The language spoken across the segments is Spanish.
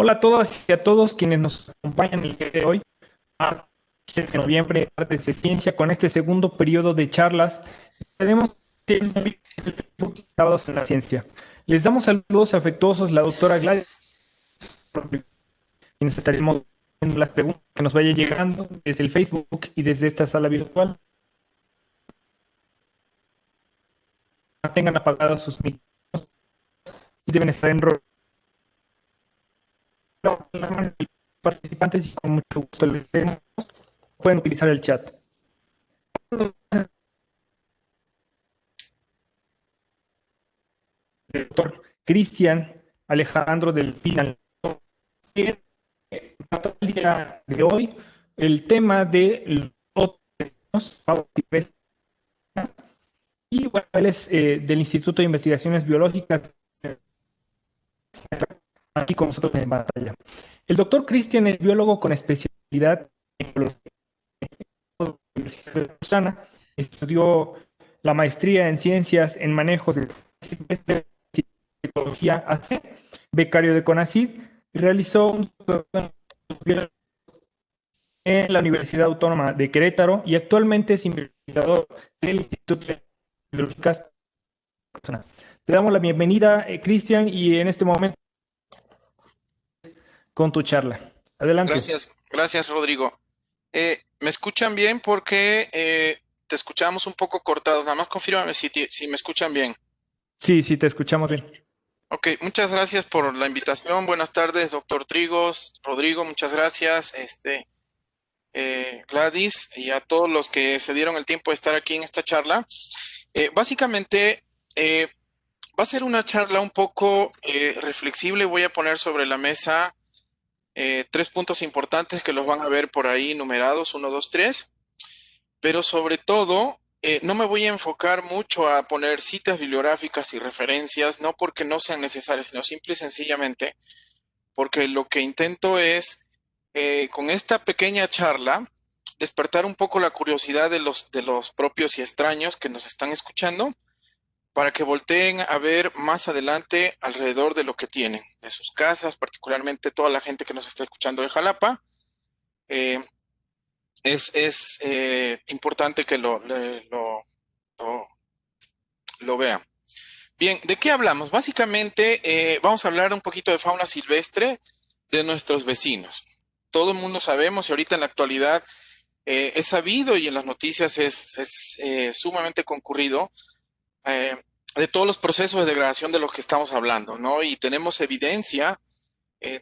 Hola a todas y a todos quienes nos acompañan el día de hoy, martes 7 de noviembre, martes de ciencia, con este segundo periodo de charlas. Tenemos el Facebook Sábados en la Ciencia. Les damos saludos afectuosos la doctora Gladys, quienes estaremos viendo las preguntas que nos vaya llegando desde el Facebook y desde esta sala virtual. Tengan apagados sus micrófonos y deben estar en rol. Participantes y con mucho gusto les demos, pueden utilizar el chat. El doctor Cristian Alejandro del Final. El día de hoy, el tema de los y bueno, él es del Instituto de Investigaciones Biológicas aquí con nosotros en pantalla. El doctor Cristian es biólogo con especialidad en biología de la Universidad de Lausana, estudió la maestría en ciencias en manejos de ecología AC, becario de CONACYT, y realizó un doctorado en la Universidad Autónoma de Querétaro y actualmente es investigador del Instituto de Biológicas. Te damos la bienvenida, Cristian, y en este momento con tu charla. Adelante. Gracias, Rodrigo. ¿Me escuchan bien? Porque te escuchamos un poco cortado. Nada más confírmame si me escuchan bien. Sí, sí, te escuchamos bien. Ok, muchas gracias por la invitación. Buenas tardes, doctor Trigos, Rodrigo, muchas gracias. Gladys, y a todos los que se dieron el tiempo de estar aquí en esta charla. Básicamente, va a ser una charla un poco reflexible. Voy a poner sobre la mesa tres puntos importantes que los van a ver por ahí numerados, uno, dos, tres. Pero sobre todo, no me voy a enfocar mucho a poner citas bibliográficas y referencias, no porque no sean necesarias, sino simple y sencillamente porque lo que intento es, con esta pequeña charla, despertar un poco la curiosidad de los propios y extraños que nos están escuchando, para que volteen a ver más adelante alrededor de lo que tienen, de sus casas, particularmente toda la gente que nos está escuchando de Jalapa. Eh, es importante que lo, lo vean. Bien, ¿de qué hablamos? Básicamente vamos a hablar un poquito de fauna silvestre de nuestros vecinos. Todo el mundo sabemos y ahorita en la actualidad es sabido y en las noticias es sumamente concurrido eh, de todos los procesos de degradación de los que estamos hablando, ¿no? Y tenemos evidencia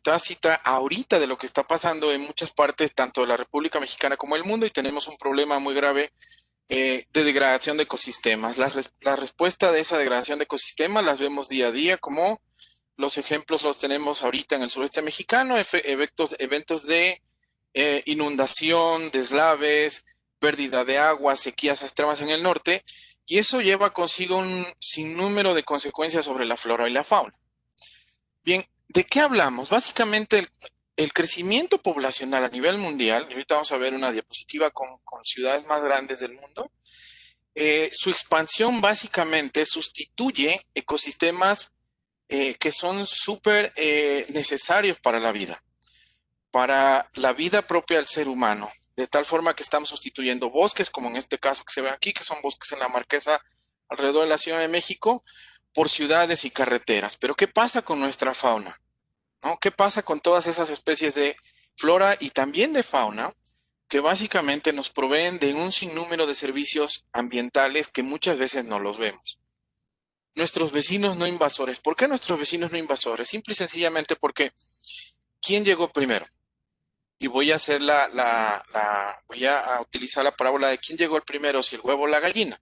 tácita ahorita de lo que está pasando en muchas partes, tanto de la República Mexicana como del mundo, y tenemos un problema muy grave de degradación de ecosistemas. La respuesta de esa degradación de ecosistemas las vemos día a día, como los ejemplos los tenemos ahorita en el sureste mexicano, eventos de inundación, deslaves, pérdida de agua, sequías extremas en el norte, y eso lleva consigo un sinnúmero de consecuencias sobre la flora y la fauna. Bien, ¿de qué hablamos? Básicamente el crecimiento poblacional a nivel mundial, y ahorita vamos a ver una diapositiva con ciudades más grandes del mundo, su expansión básicamente sustituye ecosistemas que son súper necesarios para la vida propia del ser humano, de tal forma que estamos sustituyendo bosques, como en este caso que se ven aquí, que son bosques en la Marquesa alrededor de la Ciudad de México, por ciudades y carreteras. Pero ¿qué pasa con nuestra fauna? ¿No? ¿Qué pasa con todas esas especies de flora y también de fauna que básicamente nos proveen de un sinnúmero de servicios ambientales que muchas veces no los vemos? Nuestros vecinos no invasores. ¿Por qué nuestros vecinos no invasores? Simple y sencillamente porque ¿quién llegó primero? Y voy a hacer voy a utilizar la parábola de quién llegó el primero, si el huevo o la gallina.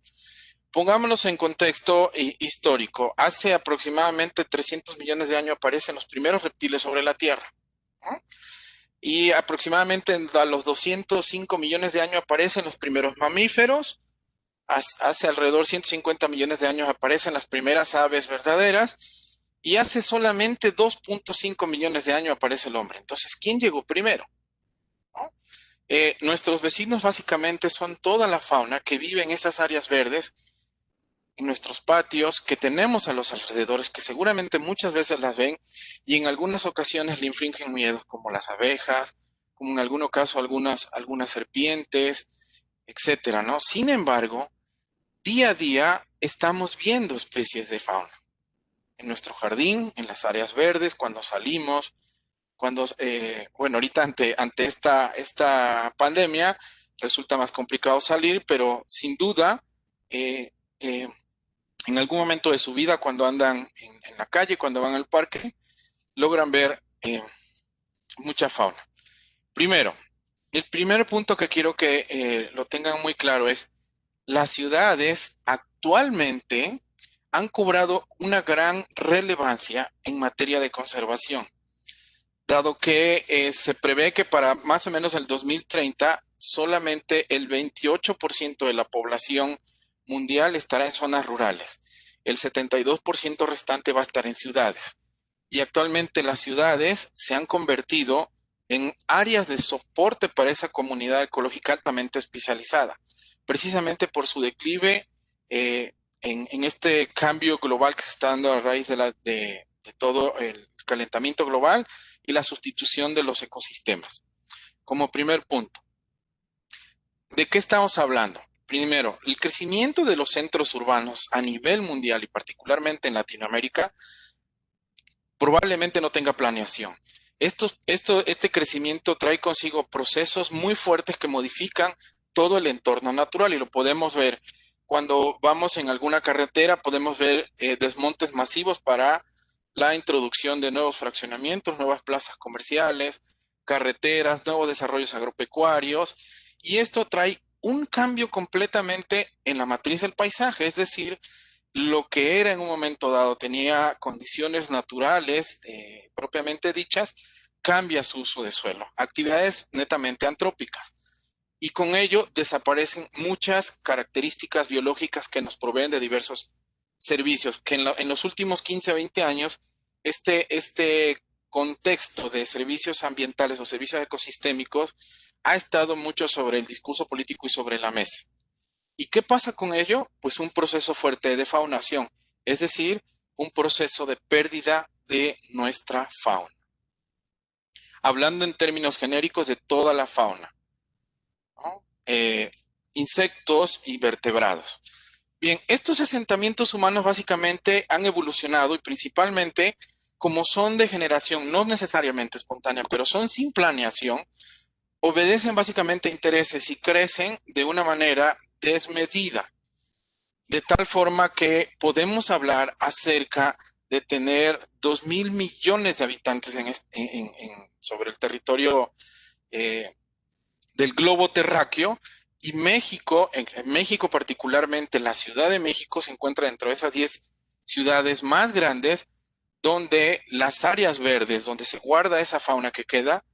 Pongámonos en contexto histórico. Hace aproximadamente 300 millones de años aparecen los primeros reptiles sobre la Tierra, ¿no? Y aproximadamente a los 205 millones de años aparecen los primeros mamíferos. Hace alrededor de 150 millones de años aparecen las primeras aves verdaderas. Y hace solamente 2.5 millones de años aparece el hombre. Entonces, ¿quién llegó primero? ¿No? Nuestros vecinos básicamente son toda la fauna que vive en esas áreas verdes en nuestros patios, que tenemos a los alrededores, que seguramente muchas veces las ven y en algunas ocasiones le infringen miedos, como las abejas, como en algún caso algunas serpientes, etcétera, ¿no? Sin embargo, día a día estamos viendo especies de fauna en nuestro jardín, en las áreas verdes, cuando salimos, bueno, ahorita ante esta pandemia resulta más complicado salir, pero sin duda, eh, eh, en algún momento de su vida, cuando andan en la calle, cuando van al parque, logran ver mucha fauna. Primero, el primer punto que quiero que lo tengan muy claro es, las ciudades actualmente han cobrado una gran relevancia en materia de conservación, dado que se prevé que para más o menos el 2030 solamente el 28% de la población mundial estará en zonas rurales. El 72% restante va a estar en ciudades. Y actualmente las ciudades se han convertido en áreas de soporte para esa comunidad ecológica altamente especializada, precisamente por su declive en este cambio global que se está dando a raíz de todo el calentamiento global y la sustitución de los ecosistemas. Como primer punto, ¿de qué estamos hablando? Primero, el crecimiento de los centros urbanos a nivel mundial y particularmente en Latinoamérica probablemente no tenga planeación. Este crecimiento trae consigo procesos muy fuertes que modifican todo el entorno natural y lo podemos ver cuando vamos en alguna carretera, podemos ver desmontes masivos para la introducción de nuevos fraccionamientos, nuevas plazas comerciales, carreteras, nuevos desarrollos agropecuarios, y esto trae un cambio completamente en la matriz del paisaje, es decir, lo que era en un momento dado tenía condiciones naturales propiamente dichas, cambia su uso de suelo, actividades netamente antrópicas. Y con ello desaparecen muchas características biológicas que nos proveen de diversos servicios, que en los últimos 15 a 20 años, este contexto de servicios ambientales o servicios ecosistémicos ha estado mucho sobre el discurso político y sobre la mesa. ¿Y qué pasa con ello? Pues un proceso fuerte de faunación, es decir, un proceso de pérdida de nuestra fauna. Hablando en términos genéricos de toda la fauna, ¿no? Insectos y vertebrados. Bien, estos asentamientos humanos básicamente han evolucionado y principalmente como son de generación no necesariamente espontánea, pero son sin planeación, obedecen básicamente a intereses y crecen de una manera desmedida. De tal forma que podemos hablar acerca de tener 2.000 millones de habitantes sobre el territorio eh, del globo terráqueo, y México, en México particularmente, la Ciudad de México se encuentra dentro de esas 10 ciudades más grandes donde las áreas verdes, donde se guarda esa fauna que queda,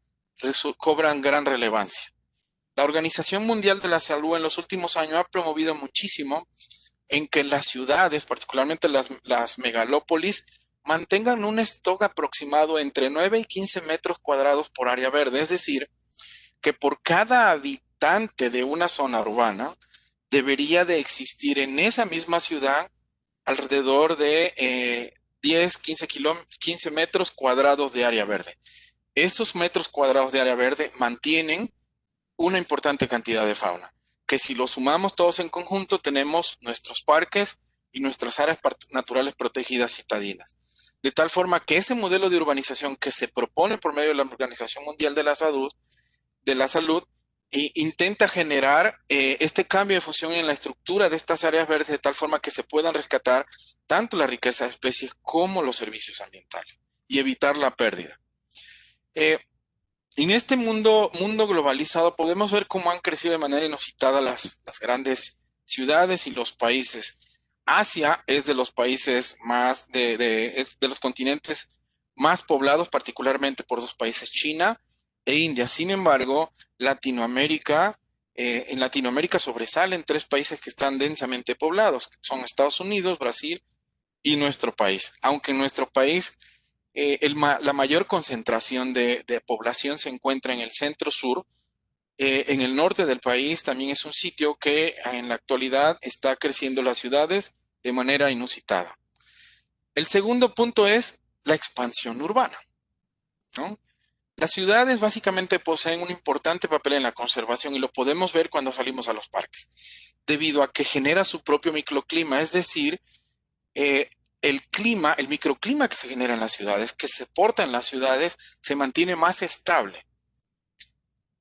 cobran gran relevancia. La Organización Mundial de la Salud en los últimos años ha promovido muchísimo en que las ciudades, particularmente las megalópolis, mantengan un stock aproximado entre 9 y 15 metros cuadrados por área verde. Es decir, que por cada habitante de una zona urbana debería de existir en esa misma ciudad alrededor de 10, 15 metros cuadrados de área verde. Esos metros cuadrados de área verde mantienen una importante cantidad de fauna, que si lo sumamos todos en conjunto tenemos nuestros parques y nuestras áreas naturales protegidas citadinas. De tal forma que ese modelo de urbanización que se propone por medio de la Organización Mundial de la Salud intenta generar este cambio de función en la estructura de estas áreas verdes de tal forma que se puedan rescatar tanto la riqueza de especies como los servicios ambientales y evitar la pérdida. Eh, en este mundo globalizado podemos ver cómo han crecido de manera inusitada las grandes ciudades y los países. Asia es de los países es de los continentes más poblados, particularmente por dos países, China e India. Sin embargo, en Latinoamérica sobresalen tres países que están densamente poblados, que son Estados Unidos, Brasil y nuestro país. Aunque en nuestro país la mayor concentración de población se encuentra en el centro sur. En el norte del país también es un sitio que en la actualidad está creciendo las ciudades de manera inusitada. El segundo punto es la expansión urbana, ¿no? Las ciudades básicamente poseen un importante papel en la conservación y lo podemos ver cuando salimos a los parques, debido a que genera su propio microclima, es decir, eh, el clima, el microclima que se genera en las ciudades, que se porta en las ciudades, se mantiene más estable.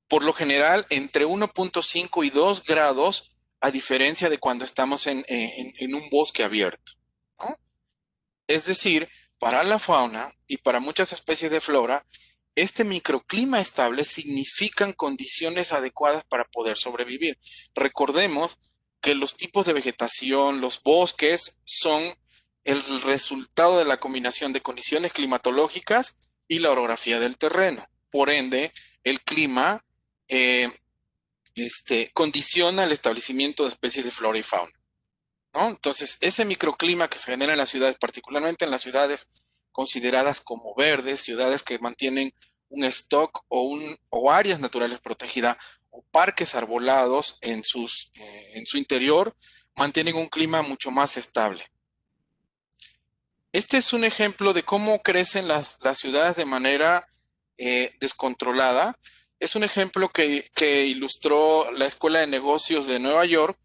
Por lo general, entre 1.5 y 2 grados, a diferencia de cuando estamos en un bosque abierto, ¿no? Es decir, para la fauna y para muchas especies de flora, este microclima estable significan condiciones adecuadas para poder sobrevivir. Recordemos que los tipos de vegetación, los bosques, son el resultado de la combinación de condiciones climatológicas y la orografía del terreno. Por ende, el clima eh, condiciona el establecimiento de especies de flora y fauna, ¿no? Entonces, ese microclima que se genera en las ciudades, particularmente en las ciudades consideradas como verdes, ciudades que mantienen un stock o áreas naturales protegidas o parques arbolados en su interior, mantienen un clima mucho más estable. Este es un ejemplo de cómo crecen las ciudades de manera descontrolada. Es un ejemplo que ilustró la Escuela de Negocios de Nueva York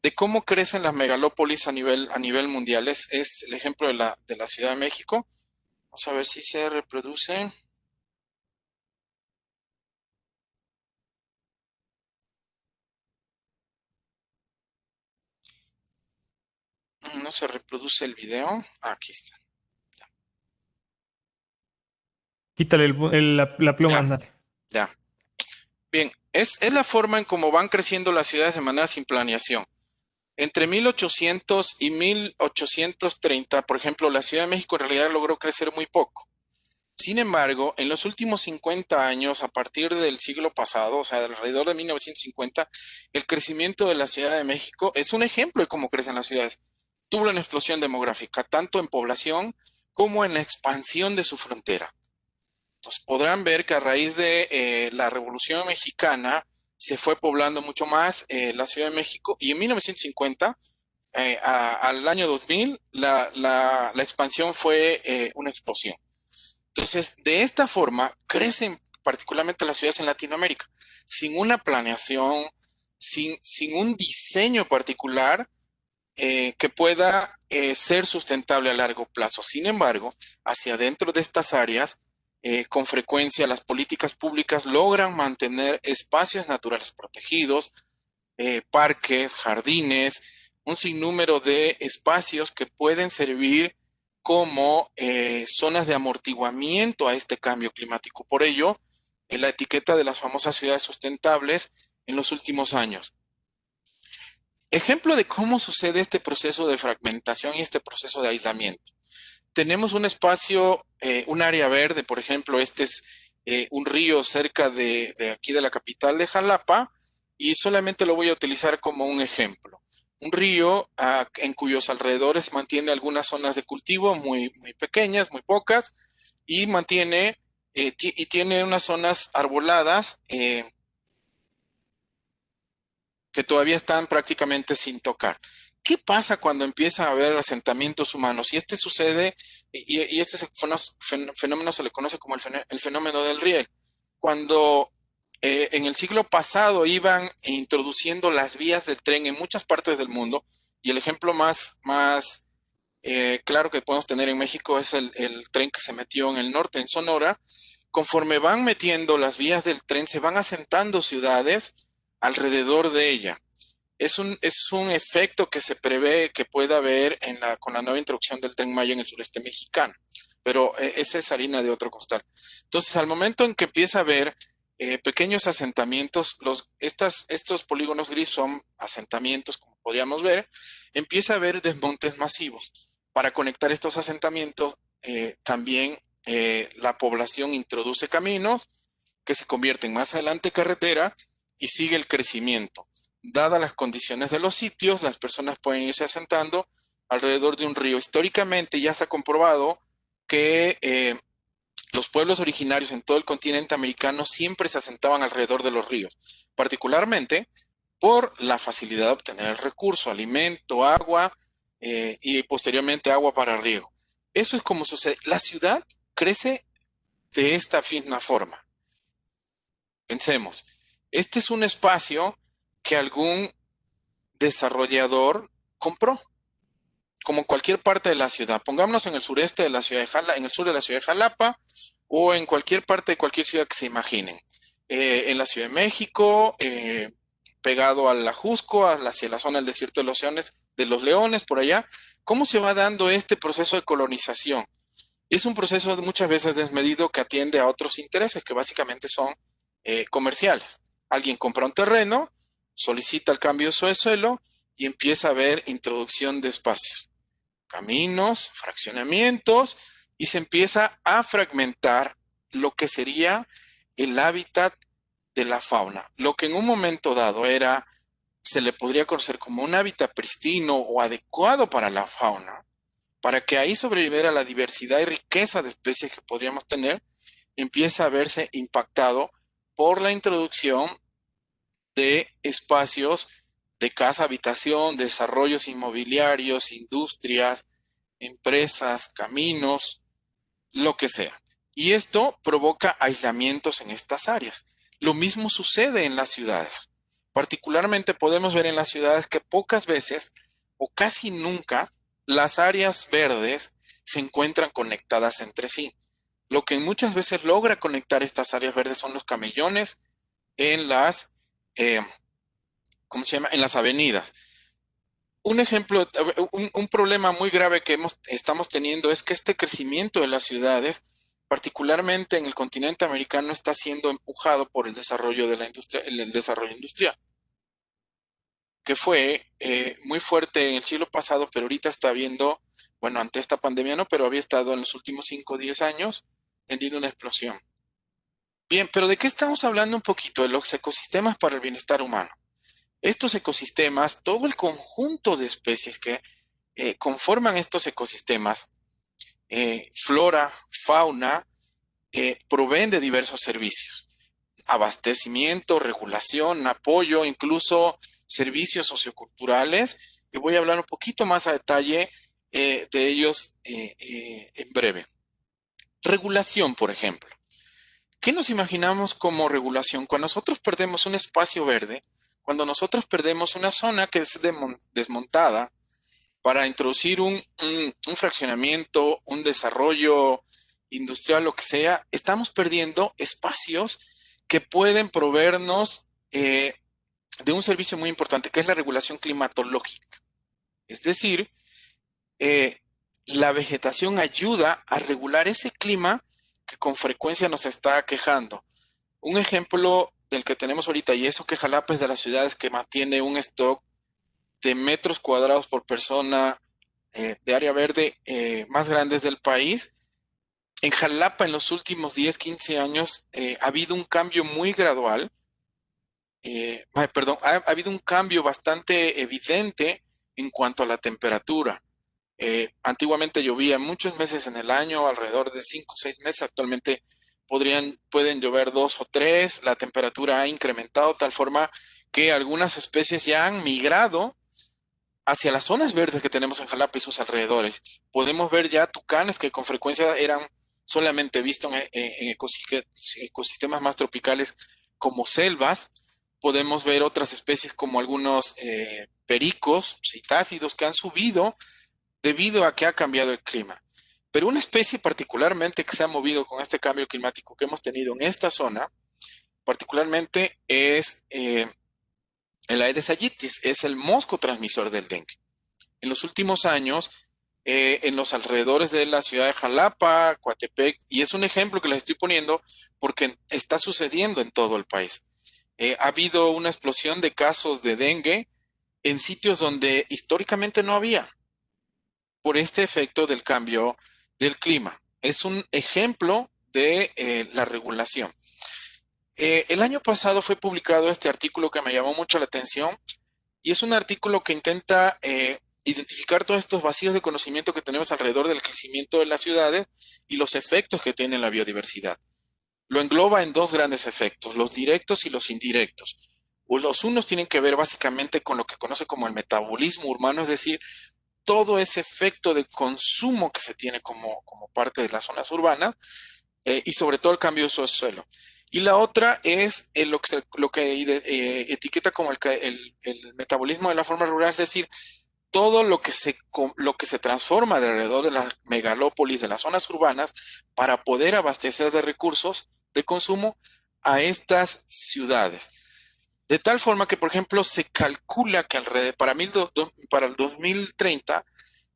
de cómo crecen las megalópolis a nivel mundial. Es el ejemplo de la Ciudad de México. Vamos a ver si se reproduce. No se reproduce el video. Ah, aquí está. Quítale la pluma, Ya, ándale. ya. Bien, es la forma en cómo van creciendo las ciudades de manera sin planeación. Entre 1800 y 1830, por ejemplo, la Ciudad de México en realidad logró crecer muy poco. Sin embargo, en los últimos 50 años, a partir del siglo pasado, o sea, alrededor de 1950, el crecimiento de la Ciudad de México es un ejemplo de cómo crecen las ciudades. Tuvo una explosión demográfica, tanto en población como en la expansión de su frontera. Entonces, podrán ver que a raíz de la Revolución Mexicana se fue poblando mucho más la Ciudad de México y en 1950 al año 2000 la expansión fue una explosión. Entonces, de esta forma, crecen particularmente las ciudades en Latinoamérica, sin una planeación, sin un diseño particular que pueda ser sustentable a largo plazo. Sin embargo, hacia adentro de estas áreas, con frecuencia las políticas públicas logran mantener espacios naturales protegidos, parques, jardines, un sinnúmero de espacios que pueden servir como zonas de amortiguamiento a este cambio climático. Por ello, en la etiqueta de las famosas ciudades sustentables en los últimos años. Ejemplo de cómo sucede este proceso de fragmentación y este proceso de aislamiento. Tenemos un espacio, un área verde, por ejemplo, este es un río cerca de aquí de la capital de Jalapa, y solamente lo voy a utilizar como un ejemplo. Un río en cuyos alrededores mantiene algunas zonas de cultivo muy pequeñas, muy pocas, y y tiene unas zonas arboladas que todavía están prácticamente sin tocar. ¿Qué pasa cuando empieza a haber asentamientos humanos? Y este sucede, y este fenómeno se le conoce como el fenómeno del riel. Cuando en el siglo pasado iban introduciendo las vías del tren en muchas partes del mundo, y el ejemplo más claro que podemos tener en México es el tren que se metió en el norte, en Sonora. Conforme van metiendo las vías del tren, se van asentando ciudades alrededor de ella. Es un efecto que se prevé que pueda haber con la nueva introducción del Tren Maya en el sureste mexicano, pero esa es harina de otro costal. Entonces, al momento en que empieza a haber pequeños asentamientos, estos polígonos gris son asentamientos, como podríamos ver, empieza a haber desmontes masivos. Para conectar estos asentamientos, también la población introduce caminos que se convierten más adelante en carretera y sigue el crecimiento. Dadas las condiciones de los sitios, las personas pueden irse asentando alrededor de un río. Históricamente ya se ha comprobado que los pueblos originarios en todo el continente americano siempre se asentaban alrededor de los ríos, particularmente por la facilidad de obtener el recurso, alimento, agua y posteriormente agua para riego. Eso es como sucede. La ciudad crece de esta misma forma. Pensemos, este es un espacio que algún desarrollador compró, como cualquier parte de la ciudad. Pongámonos en el sureste de la ciudad de Jalapa, en el sur de la ciudad de Jalapa, o en cualquier parte de cualquier ciudad que se imaginen. En la Ciudad de México, pegado a la Jusco, hacia la zona del desierto de los Leones, por allá. ¿Cómo se va dando este proceso de colonización? Es un proceso muchas veces desmedido que atiende a otros intereses que básicamente son comerciales. Alguien compra un terreno, solicita el cambio de uso de suelo y empieza a haber introducción de espacios, caminos, fraccionamientos, y se empieza a fragmentar lo que sería el hábitat de la fauna. Lo que en un momento dado se le podría conocer como un hábitat pristino o adecuado para la fauna, para que ahí sobreviviera la diversidad y riqueza de especies que podríamos tener, empieza a verse impactado por la introducción de espacios de casa, habitación, desarrollos inmobiliarios, industrias, empresas, caminos, lo que sea. Y esto provoca aislamientos en estas áreas. Lo mismo sucede en las ciudades. Particularmente podemos ver en las ciudades que pocas veces o casi nunca las áreas verdes se encuentran conectadas entre sí. Lo que muchas veces logra conectar estas áreas verdes son los camellones en eh, ¿cómo se llama? En las avenidas. Un ejemplo, un problema muy grave que estamos teniendo es que este crecimiento de las ciudades, particularmente en el continente americano, está siendo empujado por el desarrollo de la industria, el desarrollo industrial, que fue muy fuerte en el siglo pasado, pero ahorita está viendo, bueno, ante esta pandemia no, pero había estado en los últimos 5 o 10 años teniendo una explosión. Bien, pero ¿de qué estamos hablando un poquito? De los ecosistemas para el bienestar humano. Estos ecosistemas, todo el conjunto de especies que conforman estos ecosistemas, flora, fauna, proveen de diversos servicios. Abastecimiento, regulación, apoyo, incluso servicios socioculturales. Y voy a hablar un poquito más a detalle de ellos en breve. Regulación, por ejemplo. ¿Qué nos imaginamos como regulación? Cuando nosotros perdemos un espacio verde, cuando nosotros perdemos una zona que es desmontada para introducir un fraccionamiento, un desarrollo industrial, lo que sea, estamos perdiendo espacios que pueden proveernos de un servicio muy importante, que es la regulación climatológica. Es decir, eh, la vegetación ayuda a regular ese clima que con frecuencia nos está quejando. Un ejemplo del que tenemos ahorita, y eso que Jalapa es de las ciudades que mantiene un stock de metros cuadrados por persona de área verde más grandes del país. En Jalapa en los últimos 10, 15 años ha habido un cambio muy gradual, perdón, ha habido un cambio bastante evidente en cuanto a la temperatura. Antiguamente llovía muchos meses en el año, alrededor de 5 o 6 meses. Actualmente pueden llover 2 o 3. La temperatura ha incrementado de tal forma que algunas especies ya han migrado hacia las zonas verdes que tenemos en Jalapa y sus alrededores. Podemos ver ya tucanes que con frecuencia eran solamente vistos en ecosistemas más tropicales como selvas. Podemos ver otras especies como algunos pericos, citácidos que han subido debido a que ha cambiado el clima. Pero una especie particularmente que se ha movido con este cambio climático que hemos tenido en esta zona, particularmente es el Aedes aegypti, es el mosco transmisor del dengue. En los últimos años, en los alrededores de la ciudad de Jalapa, Coatepec, y es un ejemplo que les estoy poniendo porque está sucediendo en todo el país. Ha habido una explosión de casos de dengue en sitios donde históricamente no había, por este efecto del cambio del clima. Es un ejemplo de la regulación. El año pasado fue publicado este artículo que me llamó mucho la atención y es un artículo que intenta identificar todos estos vacíos de conocimiento que tenemos alrededor del crecimiento de las ciudades y los efectos que tiene la biodiversidad. Lo engloba en dos grandes efectos, los directos y los indirectos. Los unos tienen que ver básicamente con lo que conoce como el metabolismo urbano, es decir, todo ese efecto de consumo que se tiene como parte de las zonas urbanas y sobre todo el cambio de uso de suelo. Y la otra es lo que etiqueta como el metabolismo de la forma rural, es decir, todo lo que se transforma de alrededor de las megalópolis, de las zonas urbanas, para poder abastecer de recursos de consumo a estas ciudades. De tal forma que, por ejemplo, se calcula que para el 2030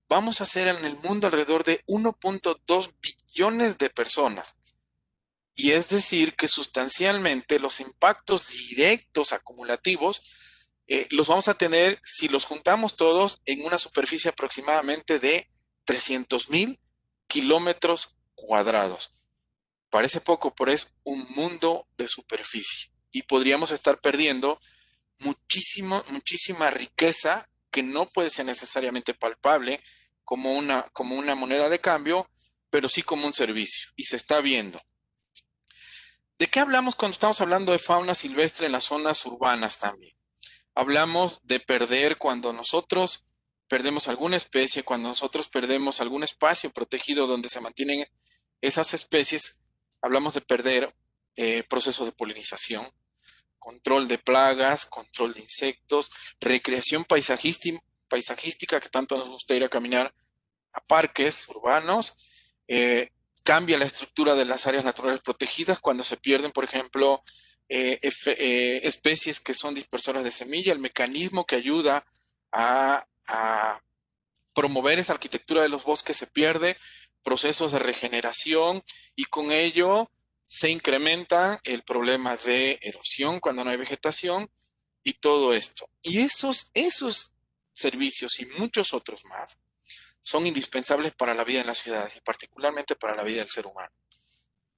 vamos a ser en el mundo alrededor de 1.2 billones de personas. Y es decir, que sustancialmente los impactos directos acumulativos los vamos a tener, si los juntamos todos, en una superficie aproximadamente de 300.000 kilómetros cuadrados. Parece poco, pero es un mundo de superficie. Y podríamos estar perdiendo muchísima riqueza que no puede ser necesariamente palpable como una moneda de cambio, pero sí como un servicio. Y se está viendo. ¿De qué hablamos cuando estamos hablando de fauna silvestre en las zonas urbanas también? Hablamos de perder cuando nosotros perdemos alguna especie, cuando nosotros perdemos algún espacio protegido donde se mantienen esas especies, hablamos de perder procesos de polinización, control de plagas, control de insectos, recreación paisajística, que tanto nos gusta ir a caminar a parques urbanos, eh, cambia la estructura de las áreas naturales protegidas cuando se pierden, por ejemplo, especies que son dispersoras de semilla, el mecanismo que ayuda a promover esa arquitectura de los bosques se pierde, procesos de regeneración y con ello se incrementa el problema de erosión cuando no hay vegetación y todo esto. Y esos servicios y muchos otros más son indispensables para la vida en las ciudades y particularmente para la vida del ser humano.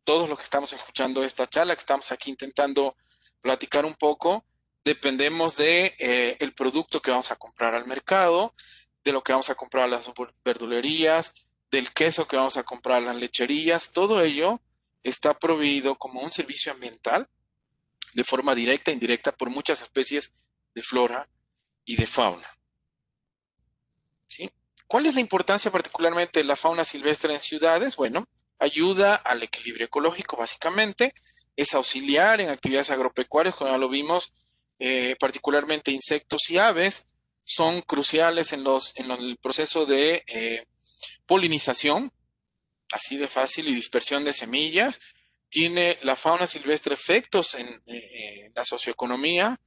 Todos los que estamos escuchando esta charla, que estamos aquí intentando platicar un poco, dependemos de el producto que vamos a comprar al mercado, de lo que vamos a comprar a las verdulerías, del queso que vamos a comprar a las lecherías. Todo ello está proveído como un servicio ambiental de forma directa e indirecta por muchas especies de flora y de fauna. ¿Sí? ¿Cuál es la importancia particularmente de la fauna silvestre en ciudades? Bueno, ayuda al equilibrio ecológico básicamente, es auxiliar en actividades agropecuarias, como ya lo vimos, particularmente insectos y aves, son cruciales en el proceso de polinización, así de fácil, y dispersión de semillas. Tiene la fauna silvestre efectos en la socioeconomía.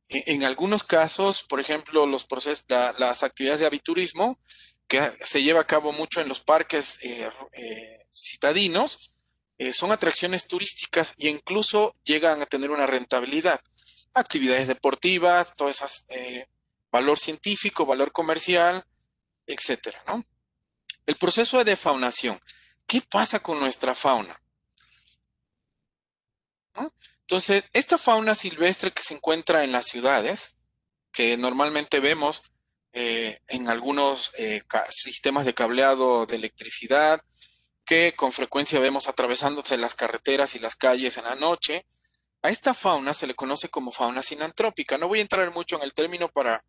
En algunos casos, por ejemplo, las actividades de aviturismo, que se lleva a cabo mucho en los parques citadinos, son atracciones turísticas e incluso llegan a tener una rentabilidad. Actividades deportivas, todas esas, valor científico, valor comercial, etcétera, ¿no? El proceso de defaunación. ¿Qué pasa con nuestra fauna? ¿No? Entonces, esta fauna silvestre que se encuentra en las ciudades, que normalmente vemos en algunos sistemas de cableado de electricidad, que con frecuencia vemos atravesándose las carreteras y las calles en la noche, a esta fauna se le conoce como fauna sinantrópica. No voy a entrar mucho en el término para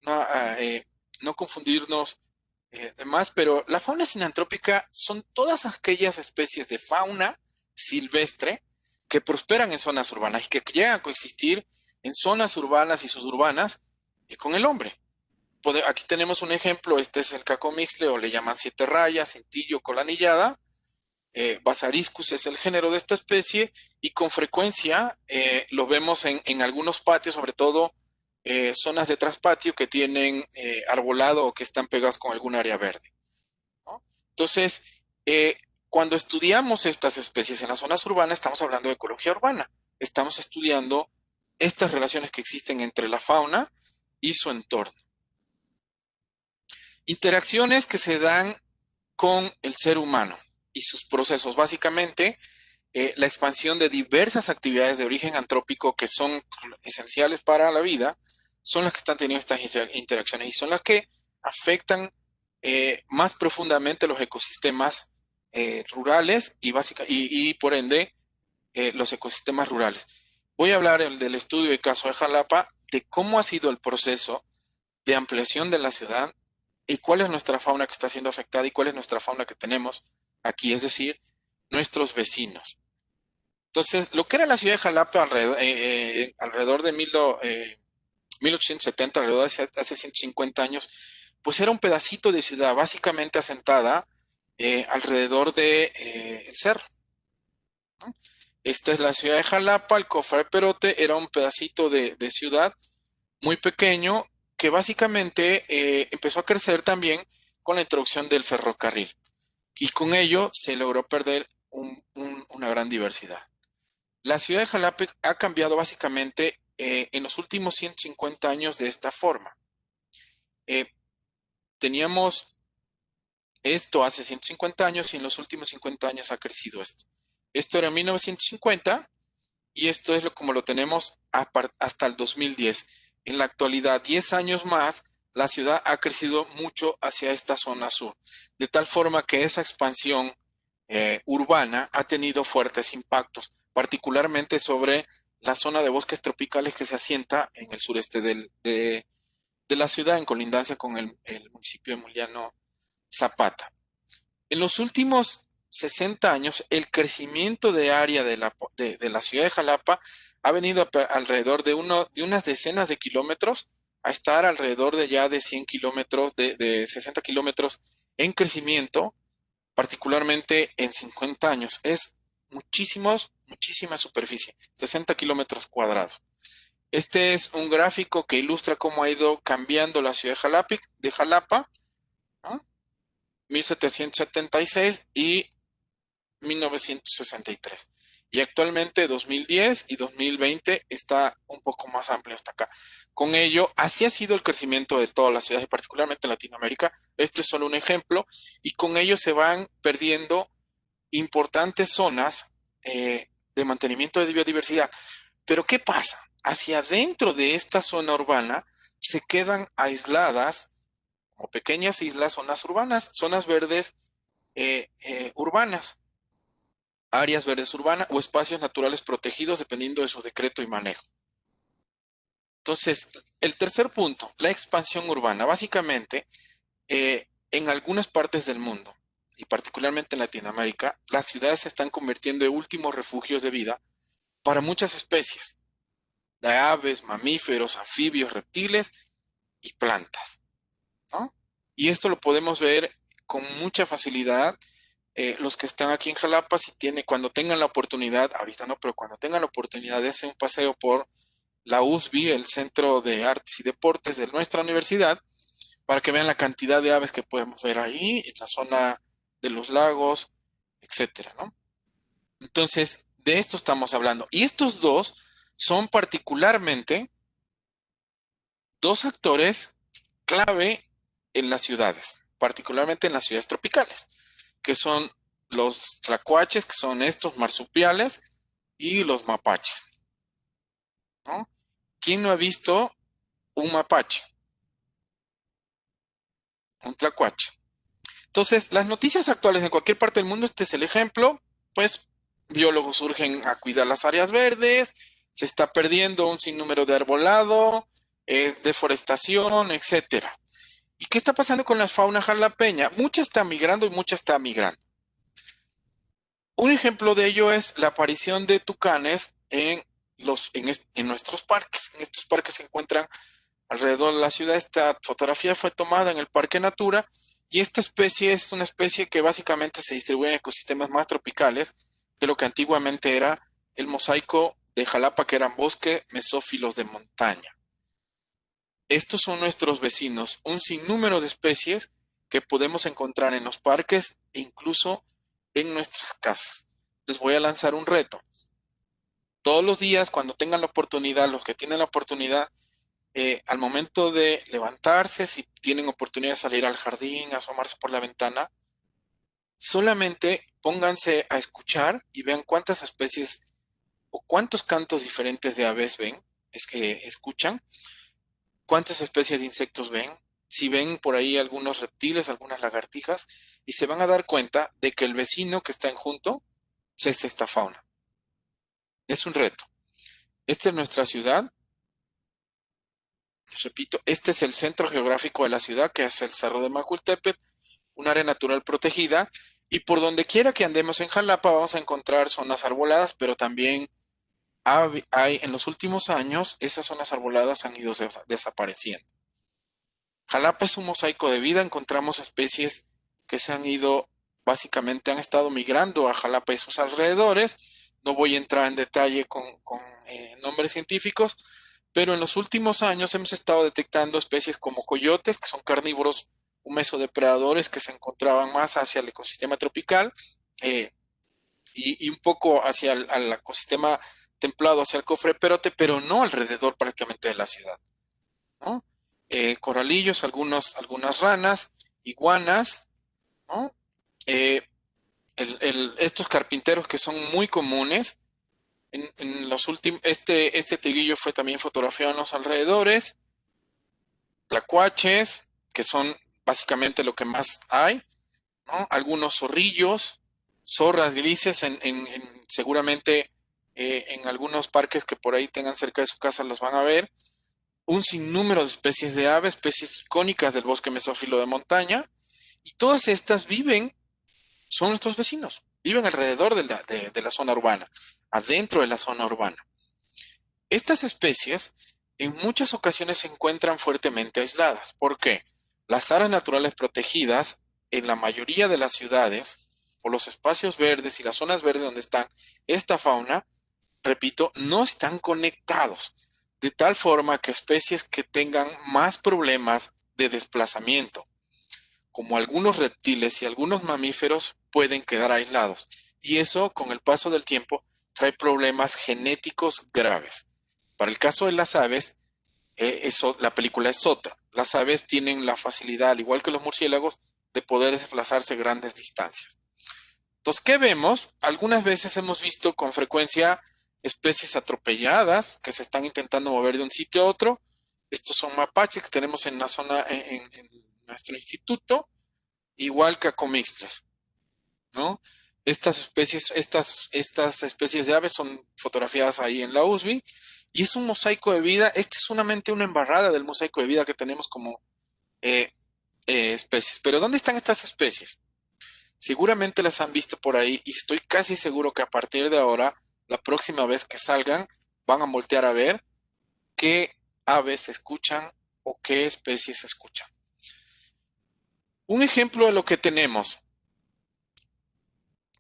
no, no confundirnos de más, pero la fauna sinantrópica son todas aquellas especies de fauna silvestre que prosperan en zonas urbanas y que llegan a coexistir en zonas urbanas y suburbanas con el hombre. Aquí tenemos un ejemplo, este es el cacomixtle o le llaman siete rayas, cintillo, cola anillada. Basariscus es el género de esta especie y con frecuencia lo vemos en algunos patios, sobre todo zonas de traspatio que tienen arbolado o que están pegados con algún área verde, ¿no? Entonces, cuando estudiamos estas especies en las zonas urbanas, estamos hablando de ecología urbana. Estamos estudiando estas relaciones que existen entre la fauna y su entorno. Interacciones que se dan con el ser humano y sus procesos. Básicamente, la expansión de diversas actividades de origen antrópico que son esenciales para la vida, son las que están teniendo estas interacciones y son las que afectan más profundamente los ecosistemas rurales y por ende los ecosistemas rurales. Voy a hablar del estudio del caso de Jalapa, de cómo ha sido el proceso de ampliación de la ciudad y cuál es nuestra fauna que está siendo afectada y cuál es nuestra fauna que tenemos aquí, es decir, nuestros vecinos. Entonces, lo que era la ciudad de Jalapa alrededor de 1870, alrededor de hace 150 años, pues era un pedacito de ciudad básicamente asentada alrededor de el cerro, ¿no? Esta es la ciudad de Jalapa, el Cofre de Perote era un pedacito de ciudad muy pequeño que básicamente empezó a crecer también con la introducción del ferrocarril y con ello se logró perder una gran diversidad. La ciudad de Jalapa ha cambiado básicamente en los últimos 150 años de esta forma. Eh, Teníamos esto hace 150 años y en los últimos 50 años ha crecido esto. Esto era en 1950 y esto es como lo tenemos hasta el 2010. En la actualidad, 10 años más, la ciudad ha crecido mucho hacia esta zona sur, de tal forma que esa expansión urbana ha tenido fuertes impactos, particularmente sobre la zona de bosques tropicales que se asienta en el sureste de la ciudad, en colindancia con el municipio de Emiliano Zapata. En los últimos 60 años, el crecimiento de área de la ciudad de Jalapa ha venido alrededor de unas decenas de kilómetros a estar alrededor de ya de 100 kilómetros, de 60 kilómetros en crecimiento, particularmente en 50 años. Es muchísima superficie, 60 kilómetros cuadrados. Este es un gráfico que ilustra cómo ha ido cambiando la ciudad de Jalapa, ¿no? 1776 y 1963. Y actualmente 2010 y 2020 está un poco más amplio hasta acá. Con ello, así ha sido el crecimiento de todas las ciudades, particularmente en Latinoamérica. Este es solo un ejemplo. Y con ello se van perdiendo importantes zonas de mantenimiento de biodiversidad. Pero ¿qué pasa? Hacia adentro de esta zona urbana se quedan aisladas o pequeñas islas, zonas urbanas, zonas verdes urbanas, áreas verdes urbanas o espacios naturales protegidos dependiendo de su decreto y manejo. Entonces, el tercer punto, la expansión urbana. Básicamente, en algunas partes del mundo, y particularmente en Latinoamérica, las ciudades se están convirtiendo en últimos refugios de vida para muchas especies de aves, mamíferos, anfibios, reptiles y plantas, ¿no? Y esto lo podemos ver con mucha facilidad. Los que están aquí en Jalapa, si cuando tengan la oportunidad, ahorita no, pero cuando tengan la oportunidad de hacer un paseo por la USB, el Centro de Artes y Deportes de nuestra universidad, para que vean la cantidad de aves que podemos ver ahí, en la zona de los lagos, etcétera, ¿no? Entonces, de esto estamos hablando. Y estos dos son particularmente dos actores clave en las ciudades, particularmente en las ciudades tropicales, que son los tlacuaches, que son estos marsupiales, y los mapaches, ¿no? ¿Quién no ha visto un mapache? Un tlacuache. Entonces, las noticias actuales en cualquier parte del mundo, este es el ejemplo, pues biólogos urgen a cuidar las áreas verdes, se está perdiendo un sinnúmero de arbolado, deforestación, etcétera. ¿Y qué está pasando con la fauna jalapeña? Mucha está migrando y mucha está migrando. Un ejemplo de ello es la aparición de tucanes en nuestros parques. En estos parques se encuentran alrededor de la ciudad. Esta fotografía fue tomada en el Parque Natura y esta especie es una especie que básicamente se distribuye en ecosistemas más tropicales que lo que antiguamente era el mosaico de Jalapa, que eran bosques mesófilos de montaña. Estos son nuestros vecinos, un sinnúmero de especies que podemos encontrar en los parques e incluso en nuestras casas. Les voy a lanzar un reto. Todos los días, cuando tengan la oportunidad, los que tienen la oportunidad, al momento de levantarse, si tienen oportunidad de salir al jardín, asomarse por la ventana, solamente pónganse a escuchar y vean cuántas especies o cuántos cantos diferentes de aves ven, es que escuchan, cuántas especies de insectos ven, si ven por ahí algunos reptiles, algunas lagartijas, y se van a dar cuenta de que el vecino que está en junto es esta fauna. Es un reto. Esta es nuestra ciudad. Repito, este es el centro geográfico de la ciudad, que es el Cerro de Macultepec, un área natural protegida, y por donde quiera que andemos en Jalapa vamos a encontrar zonas arboladas, pero también hay en los últimos años esas zonas arboladas han ido desapareciendo. Jalapa es un mosaico de vida, encontramos especies que se han ido, básicamente han estado migrando a Jalapa y sus alrededores. No voy a entrar en detalle con nombres científicos, pero en los últimos años hemos estado detectando especies como coyotes, que son carnívoros o mesodepredadores que se encontraban más hacia el ecosistema tropical eh, y un poco hacia el ecosistema templado, hacia el cofreperote, pero no alrededor prácticamente de la ciudad, ¿no? Coralillos, algunas ranas, iguanas, ¿no? Eh, estos carpinteros que son muy comunes. En los últimos, este tigrillo fue también fotografiado en los alrededores. Tlacuaches, que son básicamente lo que más hay, ¿no? Algunos zorrillos, zorras grises, seguramente en algunos parques que por ahí tengan cerca de su casa los van a ver. Un sinnúmero de especies de aves, especies icónicas del bosque mesófilo de montaña, y todas estas son nuestros vecinos, viven alrededor de la zona urbana, adentro de la zona urbana. Estas especies en muchas ocasiones se encuentran fuertemente aisladas. ¿Por qué? Las áreas naturales protegidas en la mayoría de las ciudades o los espacios verdes y las zonas verdes donde está esta fauna, repito, no están conectados, de tal forma que especies que tengan más problemas de desplazamiento, como algunos reptiles y algunos mamíferos, pueden quedar aislados. Y eso, con el paso del tiempo, trae problemas genéticos graves. Para el caso de las aves, la película es otra. Las aves tienen la facilidad, al igual que los murciélagos, de poder desplazarse grandes distancias. Entonces, ¿qué vemos? Algunas veces hemos visto con frecuencia especies atropelladas que se están intentando mover de un sitio a otro. Estos son mapaches que tenemos en la zona, en nuestro instituto, igual que acomixtras, ¿no? Estas especies de aves son fotografiadas ahí en la USB y es un mosaico de vida. Esta es solamente una embarrada del mosaico de vida que tenemos como eh, especies. Pero ¿dónde están estas especies? Seguramente las han visto por ahí y estoy casi seguro que a partir de ahora, la próxima vez que salgan, van a voltear a ver qué aves se escuchan o qué especies se escuchan. Un ejemplo de lo que tenemos.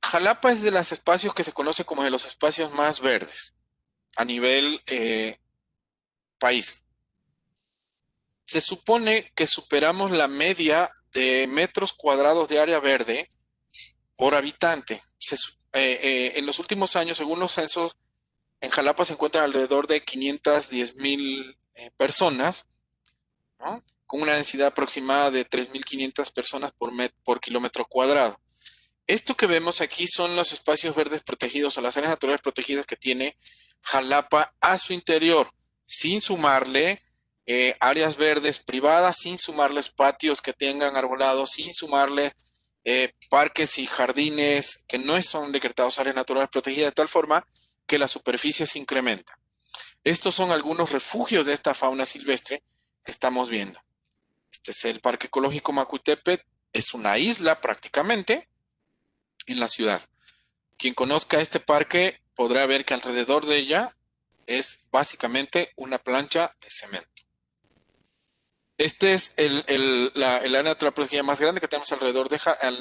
Jalapa es de los espacios que se conoce como de los espacios más verdes a nivel país. Se supone que superamos la media de metros cuadrados de área verde por habitante. En los últimos años, según los censos, en Jalapa se encuentran alrededor de 510,000 personas, ¿no? Con una densidad aproximada de 3.500 personas por kilómetro cuadrado. Esto que vemos aquí son los espacios verdes protegidos o las áreas naturales protegidas que tiene Jalapa a su interior, sin sumarle áreas verdes privadas, sin sumarles patios que tengan arbolados, sin sumarle parques y jardines que no son decretados áreas naturales protegidas, de tal forma que la superficie se incrementa. Estos son algunos refugios de esta fauna silvestre que estamos viendo. Este es el Parque Ecológico Macuitepec, es una isla prácticamente en la ciudad. Quien conozca este parque podrá ver que alrededor de ella es básicamente una plancha de cemento. Este es el área natural protegida más grande que tenemos alrededor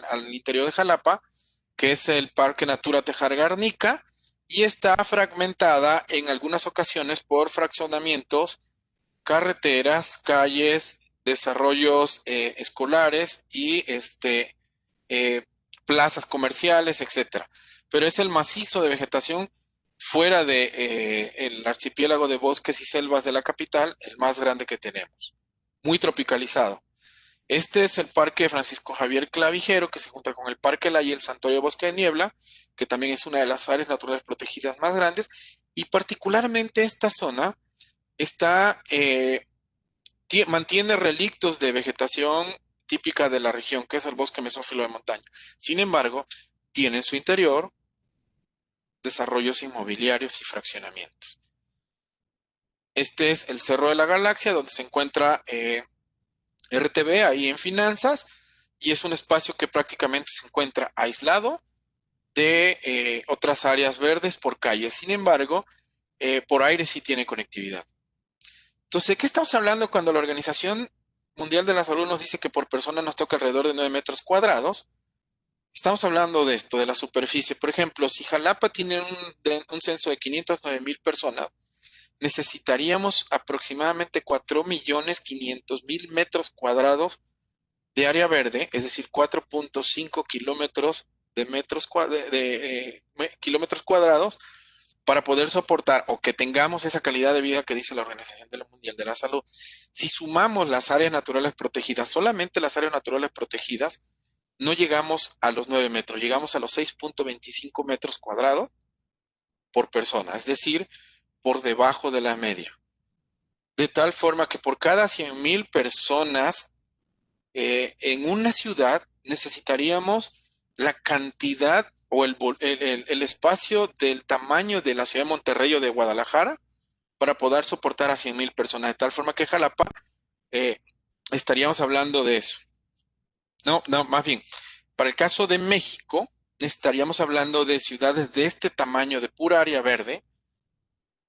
al interior de Jalapa, que es el Parque Natura Tejar Garnica, y está fragmentada en algunas ocasiones por fraccionamientos, carreteras, calles, desarrollos escolares y eh, plazas comerciales, etcétera. Pero es el macizo de vegetación fuera de el archipiélago de bosques y selvas de la capital, el más grande que tenemos, muy tropicalizado. Este es el Parque Francisco Javier Clavijero, que se junta con el Parque La y el Santuario Bosque de Niebla, que también es una de las áreas naturales protegidas más grandes, y particularmente esta zona está, mantiene relictos de vegetación típica de la región, que es el bosque mesófilo de montaña. Sin embargo, tiene en su interior desarrollos inmobiliarios y fraccionamientos. Este es el Cerro de la Galaxia, donde se encuentra RTV, ahí en finanzas, y es un espacio que prácticamente se encuentra aislado de otras áreas verdes por calle. Sin embargo, por aire sí tiene conectividad. Entonces, ¿de qué estamos hablando cuando la Organización Mundial de la Salud nos dice que por persona nos toca alrededor de 9 metros cuadrados? Estamos hablando de esto, de la superficie. Por ejemplo, si Jalapa tiene un censo de 509,000 personas, necesitaríamos aproximadamente 4,500,000 metros cuadrados de área verde, es decir, 4,5 kilómetros de kilómetros cuadrados para poder soportar o que tengamos esa calidad de vida que dice la Organización Mundial de la Salud. Si sumamos las áreas naturales protegidas, solamente las áreas naturales protegidas, no llegamos a los 9 metros, llegamos a los 6,25 metros cuadrados por persona, es decir, por debajo de la media. De tal forma que por cada 100,000 personas en una ciudad necesitaríamos la cantidad o el espacio del tamaño de la ciudad de Monterrey o de Guadalajara para poder soportar a 100,000 personas. De tal forma que Jalapa eh, estaríamos hablando de eso. No, no, más bien, para el caso de México, estaríamos hablando de ciudades de este tamaño de pura área verde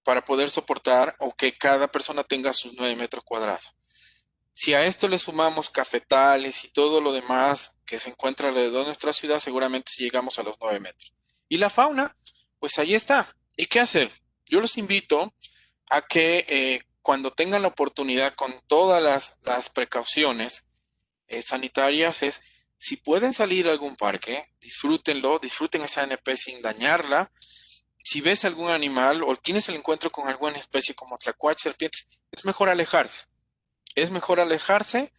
para poder soportar o que cada persona tenga sus 9 metros cuadrados. Si a esto le sumamos cafetales y todo lo demás que se encuentra alrededor de nuestra ciudad, seguramente sí llegamos a los 9 metros. Y la fauna, pues ahí está. ¿Y qué hacer? Yo los invito a que cuando tengan la oportunidad con todas las precauciones sanitarias, es si pueden salir a algún parque, disfrútenlo, disfruten esa ANP sin dañarla. Si ves algún animal o tienes el encuentro con alguna especie como tlacuaches, serpientes, es mejor alejarse. Es mejor alejarse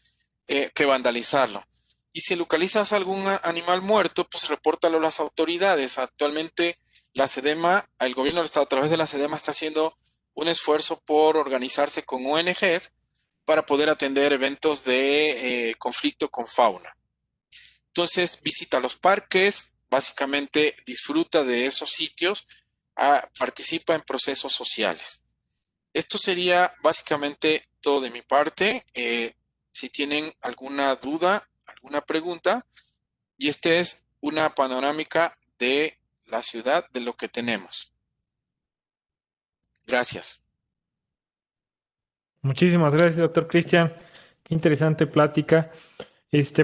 que vandalizarlo. Y si localizas algún animal muerto, pues repórtalo a las autoridades. Actualmente la SEDEMA, el gobierno del estado a través de la SEDEMA está haciendo un esfuerzo por organizarse con ONGs para poder atender eventos de conflicto con fauna. Entonces visita los parques, básicamente disfruta de esos sitios, participa en procesos sociales. Esto sería básicamente todo de mi parte. Si tienen alguna duda, alguna pregunta, y esta es una panorámica de la ciudad, de lo que tenemos. Gracias. Muchísimas gracias, doctor Cristian. Qué interesante plática.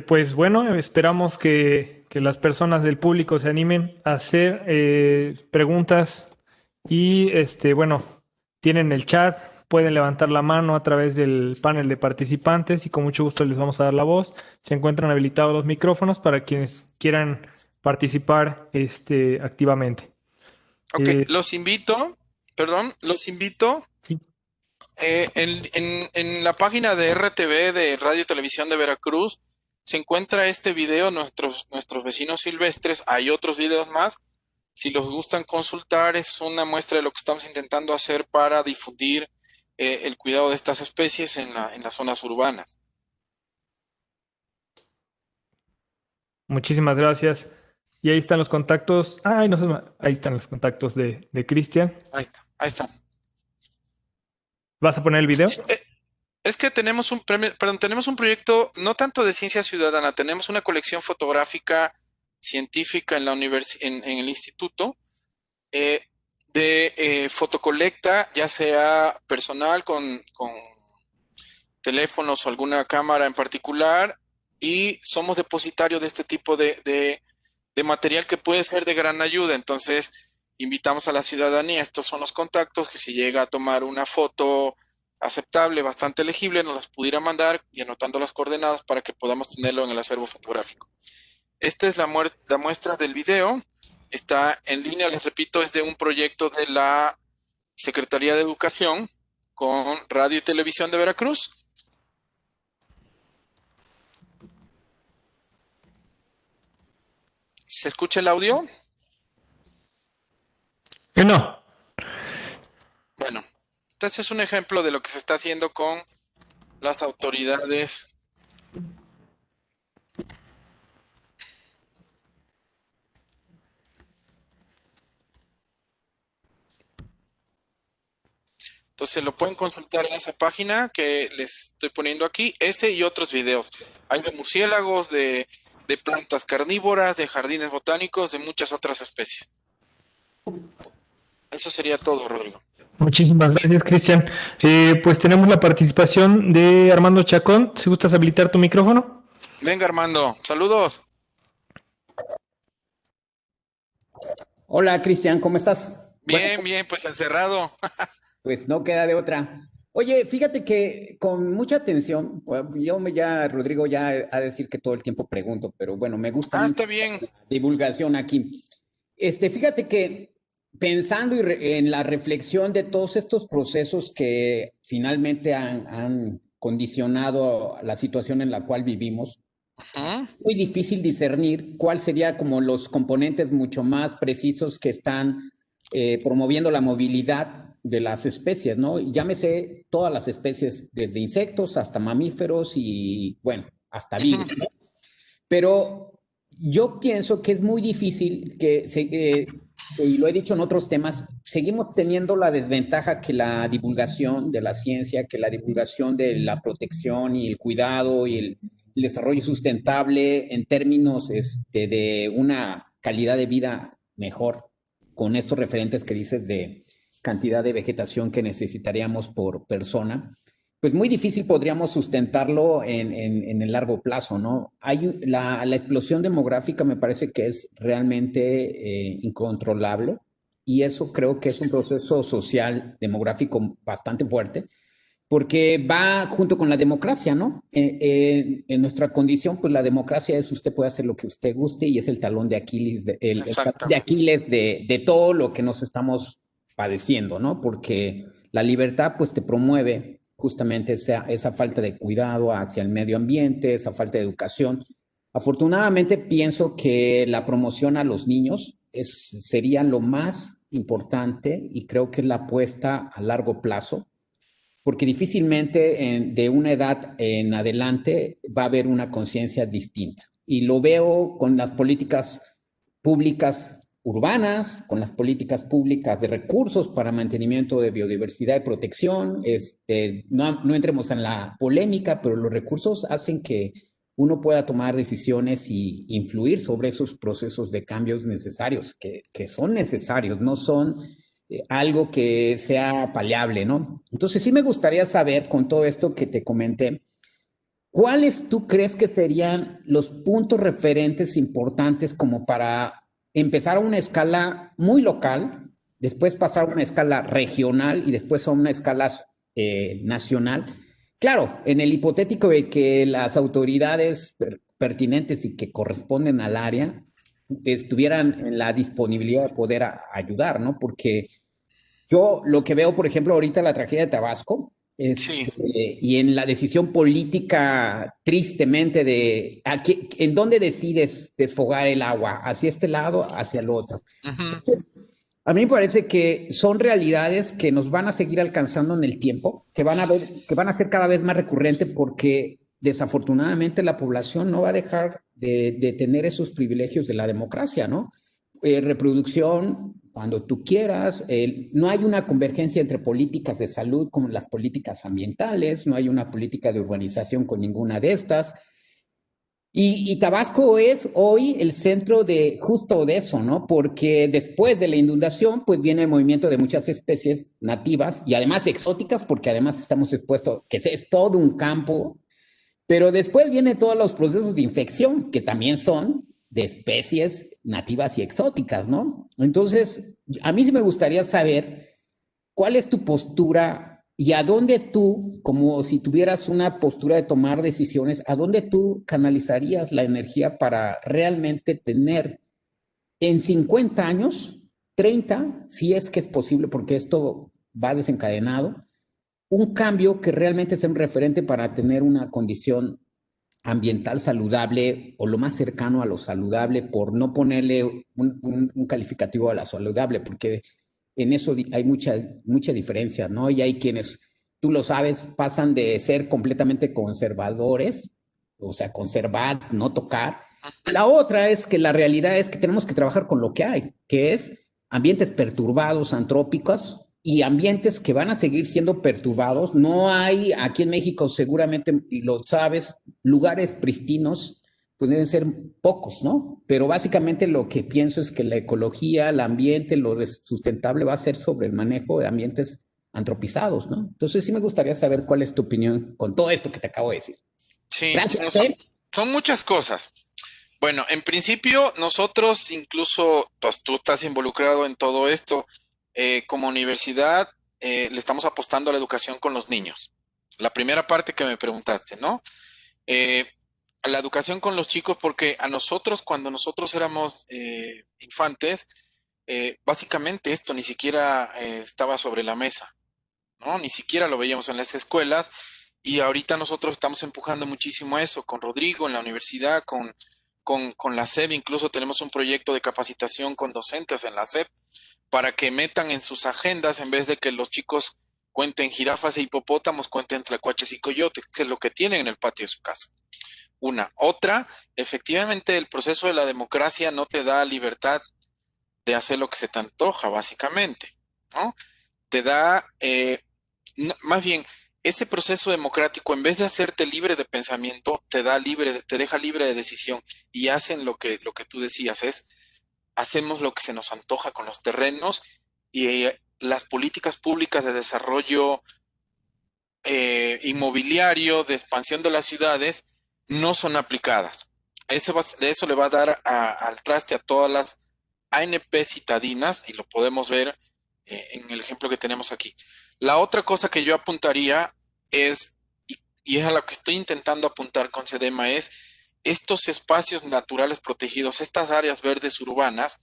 Pues bueno, esperamos que las personas del público se animen a hacer preguntas y bueno, tienen el chat, pueden levantar la mano a través del panel de participantes y con mucho gusto les vamos a dar la voz. Se encuentran habilitados los micrófonos para quienes quieran participar activamente. Ok, Eh, los invito, perdón, los invito sí. en la página de RTV, de Radio y Televisión de Veracruz, se encuentra este video, nuestros vecinos silvestres. Hay otros videos más. Si los gustan consultar, es una muestra de lo que estamos intentando hacer para difundir el cuidado de estas especies en las zonas urbanas. Muchísimas gracias. Y ahí están los contactos. Ay, no sé, ahí están los contactos de Cristian. Ahí está, ahí está. ¿Vas a poner el video? Sí, es que tenemos un premio, perdón, tenemos un proyecto no tanto de ciencia ciudadana, tenemos una colección fotográfica científica en en el instituto eh, de fotocolecta, ya sea personal con teléfonos o alguna cámara en particular, y somos depositarios de este tipo de material que puede ser de gran ayuda. Entonces, invitamos a la ciudadanía, estos son los contactos, que si llega a tomar una foto aceptable, bastante legible, nos las pudiera mandar y anotando las coordenadas para que podamos tenerlo en el acervo fotográfico. Esta es la muestra del video. Está en línea, les repito, es de un proyecto de la Secretaría de Educación con Radio y Televisión de Veracruz. ¿Se escucha el audio? Que no. Bueno, entonces es un ejemplo de lo que se está haciendo con las autoridades. Entonces lo pueden consultar en esa página que les estoy poniendo aquí, ese y otros videos. Hay de murciélagos, de plantas carnívoras, de jardines botánicos, de muchas otras especies. Eso sería todo, Rodrigo. Muchísimas gracias, Cristian. Pues tenemos la participación de Armando Chacón. Si gustas habilitar tu micrófono. Venga, Armando, saludos. Hola Cristian, ¿cómo estás? Bueno, Bien, bien, pues encerrado. pues no queda de otra. Oye, fíjate que con mucha atención, bueno, Rodrigo ya a decir que todo el tiempo pregunto, pero bueno, me gusta Ah, mucho está bien. la divulgación aquí. Fíjate que pensando en la reflexión de todos estos procesos que finalmente han condicionado la situación en la cual vivimos, Ujú, muy difícil discernir cuál sería como los componentes mucho más precisos que están promoviendo la movilidad de las especies, ¿no? Llámese todas las especies, desde insectos hasta mamíferos y, bueno, hasta ujú, virus, ¿no? Pero yo pienso que es muy difícil y lo he dicho en otros temas, seguimos teniendo la desventaja que la divulgación de la ciencia, que la divulgación de la protección y el cuidado y el desarrollo sustentable en términos de una calidad de vida mejor, con estos referentes que dices de cantidad de vegetación que necesitaríamos por persona, pues muy difícil podríamos sustentarlo en el largo plazo, ¿no? La explosión demográfica me parece que es realmente incontrolable y eso creo que es un proceso social demográfico bastante fuerte porque va junto con la democracia, ¿no? En nuestra condición, pues la democracia es usted puede hacer lo que usted guste y es el talón de Aquiles, el talón de exactamente. Aquiles de todo lo que nos estamos padeciendo, ¿no? Porque la libertad, pues te promueve justamente esa falta de cuidado hacia el medio ambiente, esa falta de educación. Afortunadamente, pienso que la promoción a los niños sería lo más importante y creo que es la apuesta a largo plazo porque difícilmente de una edad en adelante va a haber una conciencia distinta. Y lo veo con las políticas públicas urbanas, con las políticas públicas de recursos para mantenimiento de biodiversidad y protección. No entremos en la polémica, pero los recursos hacen que uno pueda tomar decisiones y influir sobre esos procesos de cambios necesarios, que son necesarios, no son algo que sea paliable, ¿no? Entonces sí me gustaría saber, con todo esto que te comenté, ¿cuáles tú crees que serían los puntos referentes importantes como para empezar a una escala muy local, después pasar a una escala regional y después a una escala nacional? Claro, en el hipotético de que las autoridades pertinentes y que corresponden al área estuvieran en la disponibilidad de poder ayudar, ¿no? Porque yo lo que veo, por ejemplo, ahorita la tragedia de Tabasco, Sí. y en la decisión política, tristemente, en dónde decides desfogar el agua, hacia este lado, hacia el otro. Ujú, A mí me parece que son realidades que nos van a seguir alcanzando en el tiempo, que van a ser cada vez más recurrentes porque desafortunadamente la población no va a dejar de tener esos privilegios de la democracia, ¿no? Reproducción cuando tú quieras, no hay una convergencia entre políticas de salud con las políticas ambientales, no hay una política de urbanización con ninguna de estas. Y Tabasco es hoy el centro de justo de eso, ¿no? Porque después de la inundación, pues viene el movimiento de muchas especies nativas y además exóticas, porque además estamos expuestos, que es todo un campo, pero después vienen todos los procesos de infección, que también son de especies nativas y exóticas, ¿no? Entonces, a mí sí me gustaría saber ¿cuál es tu postura y a dónde tú, como si tuvieras una postura de tomar decisiones, a dónde tú canalizarías la energía para realmente tener en 50 años, 30, si es que es posible, porque esto va desencadenado, un cambio que realmente sea un referente para tener una condición ambiental saludable o lo más cercano a lo saludable por no ponerle un calificativo a la saludable, porque en eso hay mucha diferencia, ¿no? Y hay quienes, tú lo sabes, pasan de ser completamente conservadores, o sea, conservar, no tocar. La otra es que la realidad es que tenemos que trabajar con lo que hay, que es ambientes perturbados, antrópicos, y ambientes que van a seguir siendo perturbados. No hay aquí en México, seguramente, y lo sabes, lugares pristinos, pues deben ser pocos, ¿no? Pero básicamente lo que pienso es que la ecología, el ambiente, lo sustentable va a ser sobre el manejo de ambientes antropizados, ¿no? Entonces sí me gustaría saber cuál es tu opinión con todo esto que te acabo de decir. Sí, Gracias, son, son muchas cosas. Bueno, en principio nosotros, incluso pues, tú estás involucrado en todo esto, como universidad le estamos apostando a la educación con los niños. La primera parte que me preguntaste, ¿no? Eh, a la educación con los chicos, porque a nosotros, cuando nosotros éramos infantes, básicamente esto ni siquiera estaba sobre la mesa, ¿no? Ni siquiera lo veíamos en las escuelas y ahorita nosotros estamos empujando muchísimo a eso con Rodrigo en la universidad, con la SEP, incluso tenemos un proyecto de capacitación con docentes en la SEP para que metan en sus agendas, en vez de que los chicos cuenten jirafas e hipopótamos, cuenten tlacuaches y coyotes, que es lo que tienen en el patio de su casa. Una. Otra, efectivamente el proceso de la democracia no te da libertad de hacer lo que se te antoja, básicamente, ¿no? Te da, más bien, ese proceso democrático, en vez de hacerte libre de pensamiento, te deja libre de decisión y hacen lo que tú decías, es hacemos lo que se nos antoja con los terrenos y las políticas públicas de desarrollo inmobiliario, de expansión de las ciudades, no son aplicadas. Eso le va a dar al traste a todas las ANP citadinas y lo podemos ver en el ejemplo que tenemos aquí. La otra cosa que yo apuntaría es, y es a lo que estoy intentando apuntar con SEDEMA, es estos espacios naturales protegidos, estas áreas verdes urbanas,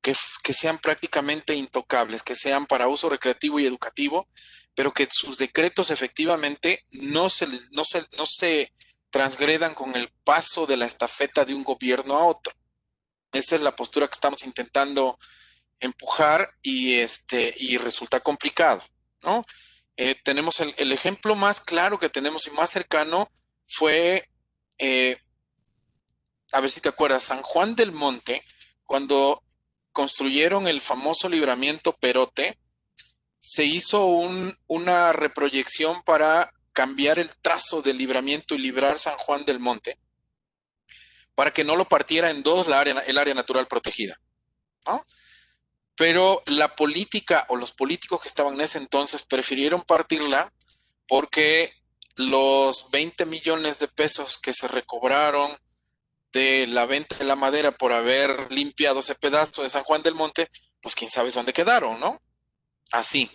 que sean prácticamente intocables, que sean para uso recreativo y educativo, pero que sus decretos efectivamente no se transgredan con el paso de la estafeta de un gobierno a otro. Esa es la postura que estamos intentando empujar y resulta complicado, ¿no? Tenemos el ejemplo más claro que tenemos y más cercano fue, eh, a ver si te acuerdas, San Juan del Monte, cuando construyeron el famoso libramiento Perote, se hizo una reproyección para cambiar el trazo del libramiento y librar San Juan del Monte, para que no lo partiera en dos el área natural protegida, ¿no? Pero la política o los políticos que estaban en ese entonces prefirieron partirla porque los 20 millones de pesos que se recobraron de la venta de la madera por haber limpiado ese pedazo de San Juan del Monte, pues quién sabe dónde quedaron, ¿no? Así.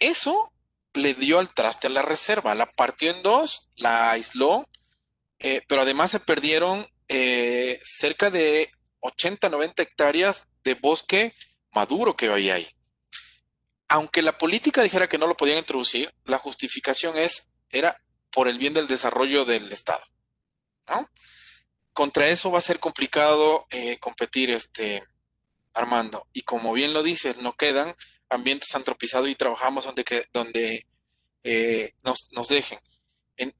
Eso le dio al traste a la reserva, la partió en dos, la aisló, pero además se perdieron cerca de 80, 90 hectáreas de bosque maduro que había ahí. Aunque la política dijera que no lo podían introducir, la justificación era por el bien del desarrollo del Estado, ¿no? Contra eso va a ser complicado competir, Armando. Y como bien lo dices, no quedan ambientes antropizados y trabajamos donde nos dejen.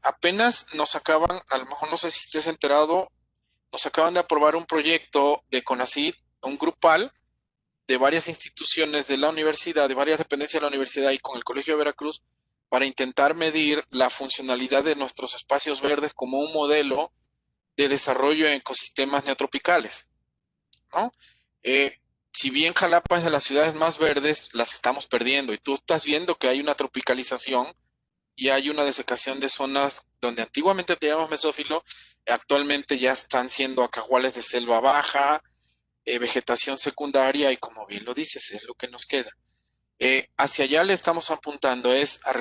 Apenas nos acaban, a lo mejor no sé si estés enterado, nos acaban de aprobar un proyecto de CONACYT, un grupal de varias instituciones de la universidad, de varias dependencias de la universidad y con el Colegio de Veracruz, para intentar medir la funcionalidad de nuestros espacios verdes como un modelo de desarrollo en ecosistemas neotropicales, ¿no? Si bien Jalapa es de las ciudades más verdes, las estamos perdiendo y tú estás viendo que hay una tropicalización y hay una desecación de zonas donde antiguamente teníamos mesófilo, actualmente ya están siendo acahuales de selva baja, vegetación secundaria y como bien lo dices, es lo que nos queda. Hacia allá le estamos apuntando, es a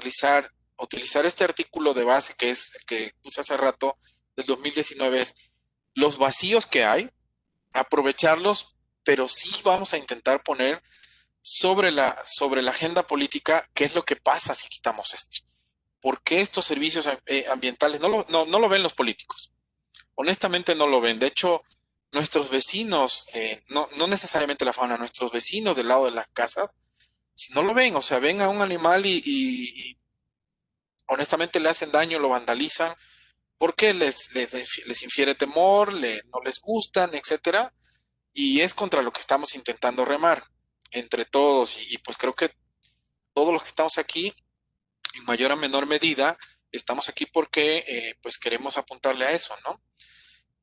utilizar este artículo de base que es el que puse hace rato, del 2019, es los vacíos que hay, aprovecharlos, pero sí vamos a intentar poner sobre la agenda política qué es lo que pasa si quitamos esto. ¿Por qué estos servicios ambientales no lo ven los políticos? Honestamente no lo ven. De hecho, nuestros vecinos, no necesariamente la fauna, nuestros vecinos del lado de las casas, si no lo ven, o sea, ven a un animal y honestamente le hacen daño, lo vandalizan, porque les infiere temor, no les gustan, etcétera, y es contra lo que estamos intentando remar entre todos, y pues creo que todos los que estamos aquí, en mayor o menor medida, estamos aquí porque pues queremos apuntarle a eso, ¿no?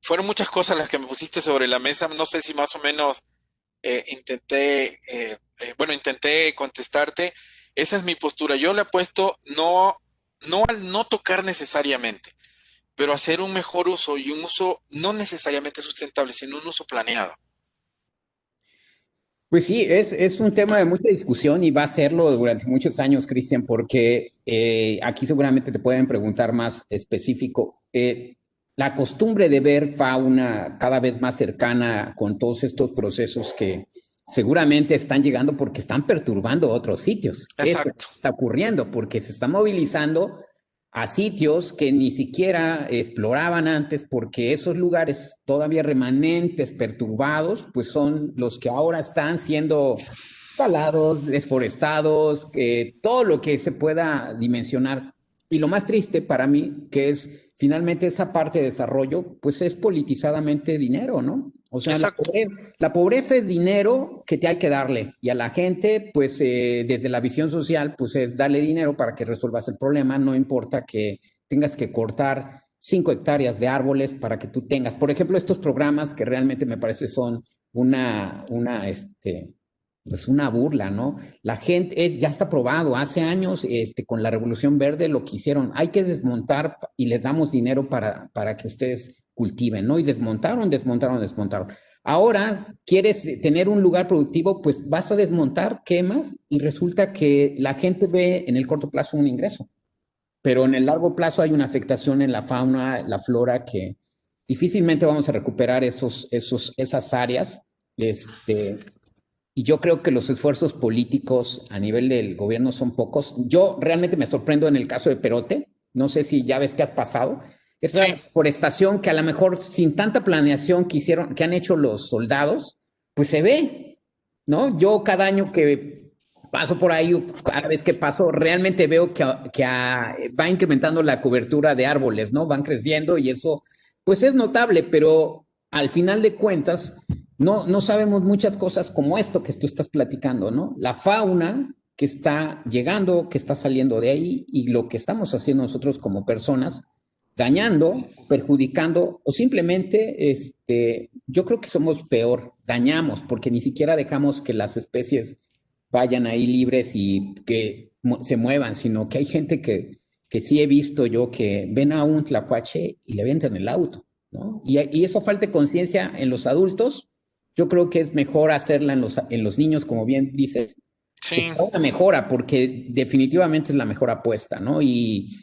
Fueron muchas cosas las que me pusiste sobre la mesa, no sé si más o menos intenté contestarte. Esa es mi postura. Yo le apuesto no al no tocar necesariamente, pero hacer un mejor uso y un uso no necesariamente sustentable, sino un uso planeado. Pues sí, es un tema de mucha discusión y va a serlo durante muchos años, Cristian, porque aquí seguramente te pueden preguntar más específico. La costumbre de ver fauna cada vez más cercana con todos estos procesos que seguramente están llegando porque están perturbando otros sitios. Eso Exacto, está ocurriendo porque se está movilizando a sitios que ni siquiera exploraban antes, porque esos lugares todavía remanentes, perturbados, pues son los que ahora están siendo talados, desforestados, todo lo que se pueda dimensionar. Y lo más triste para mí, que es finalmente esa parte de desarrollo, pues es politizadamente dinero, ¿no? O sea, exacto. la pobreza es dinero que te hay que darle y a la gente, pues desde la visión social, pues es darle dinero para que resuelvas el problema, no importa que tengas que cortar 5 hectáreas de árboles para que tú tengas, por ejemplo, estos programas que realmente me parece son pues una burla, ¿no? La gente ya está probado, hace años con la Revolución Verde lo que hicieron, hay que desmontar y les damos dinero para que ustedes cultiven, ¿no? Y desmontaron, desmontaron, desmontaron. Ahora quieres tener un lugar productivo, pues vas a desmontar, quemas y resulta que la gente ve en el corto plazo un ingreso, pero en el largo plazo hay una afectación en la fauna, la flora que difícilmente vamos a recuperar esas áreas. Y yo creo que los esfuerzos políticos a nivel del gobierno son pocos. Yo realmente me sorprendo en el caso de Perote. No sé si ya ves qué has pasado. Esa Sí, deforestación que a lo mejor sin tanta planeación que han hecho los soldados, pues se ve, ¿no? Yo cada año que paso por ahí, cada vez que paso, realmente veo va incrementando la cobertura de árboles, ¿no? Van creciendo y eso, pues es notable, pero al final de cuentas, no sabemos muchas cosas como esto que tú estás platicando, ¿no? La fauna que está llegando, que está saliendo de ahí y lo que estamos haciendo nosotros como personas, dañando, perjudicando o simplemente, yo creo que somos peor, dañamos porque ni siquiera dejamos que las especies vayan ahí libres y que se muevan, sino que hay gente que sí he visto yo que ven a un tlacuache y le avientan el auto, ¿no? Y eso falta de conciencia en los adultos. Yo creo que es mejor hacerla en los niños, como bien dices, pues sí. una mejora, porque definitivamente es la mejor apuesta, ¿no? Y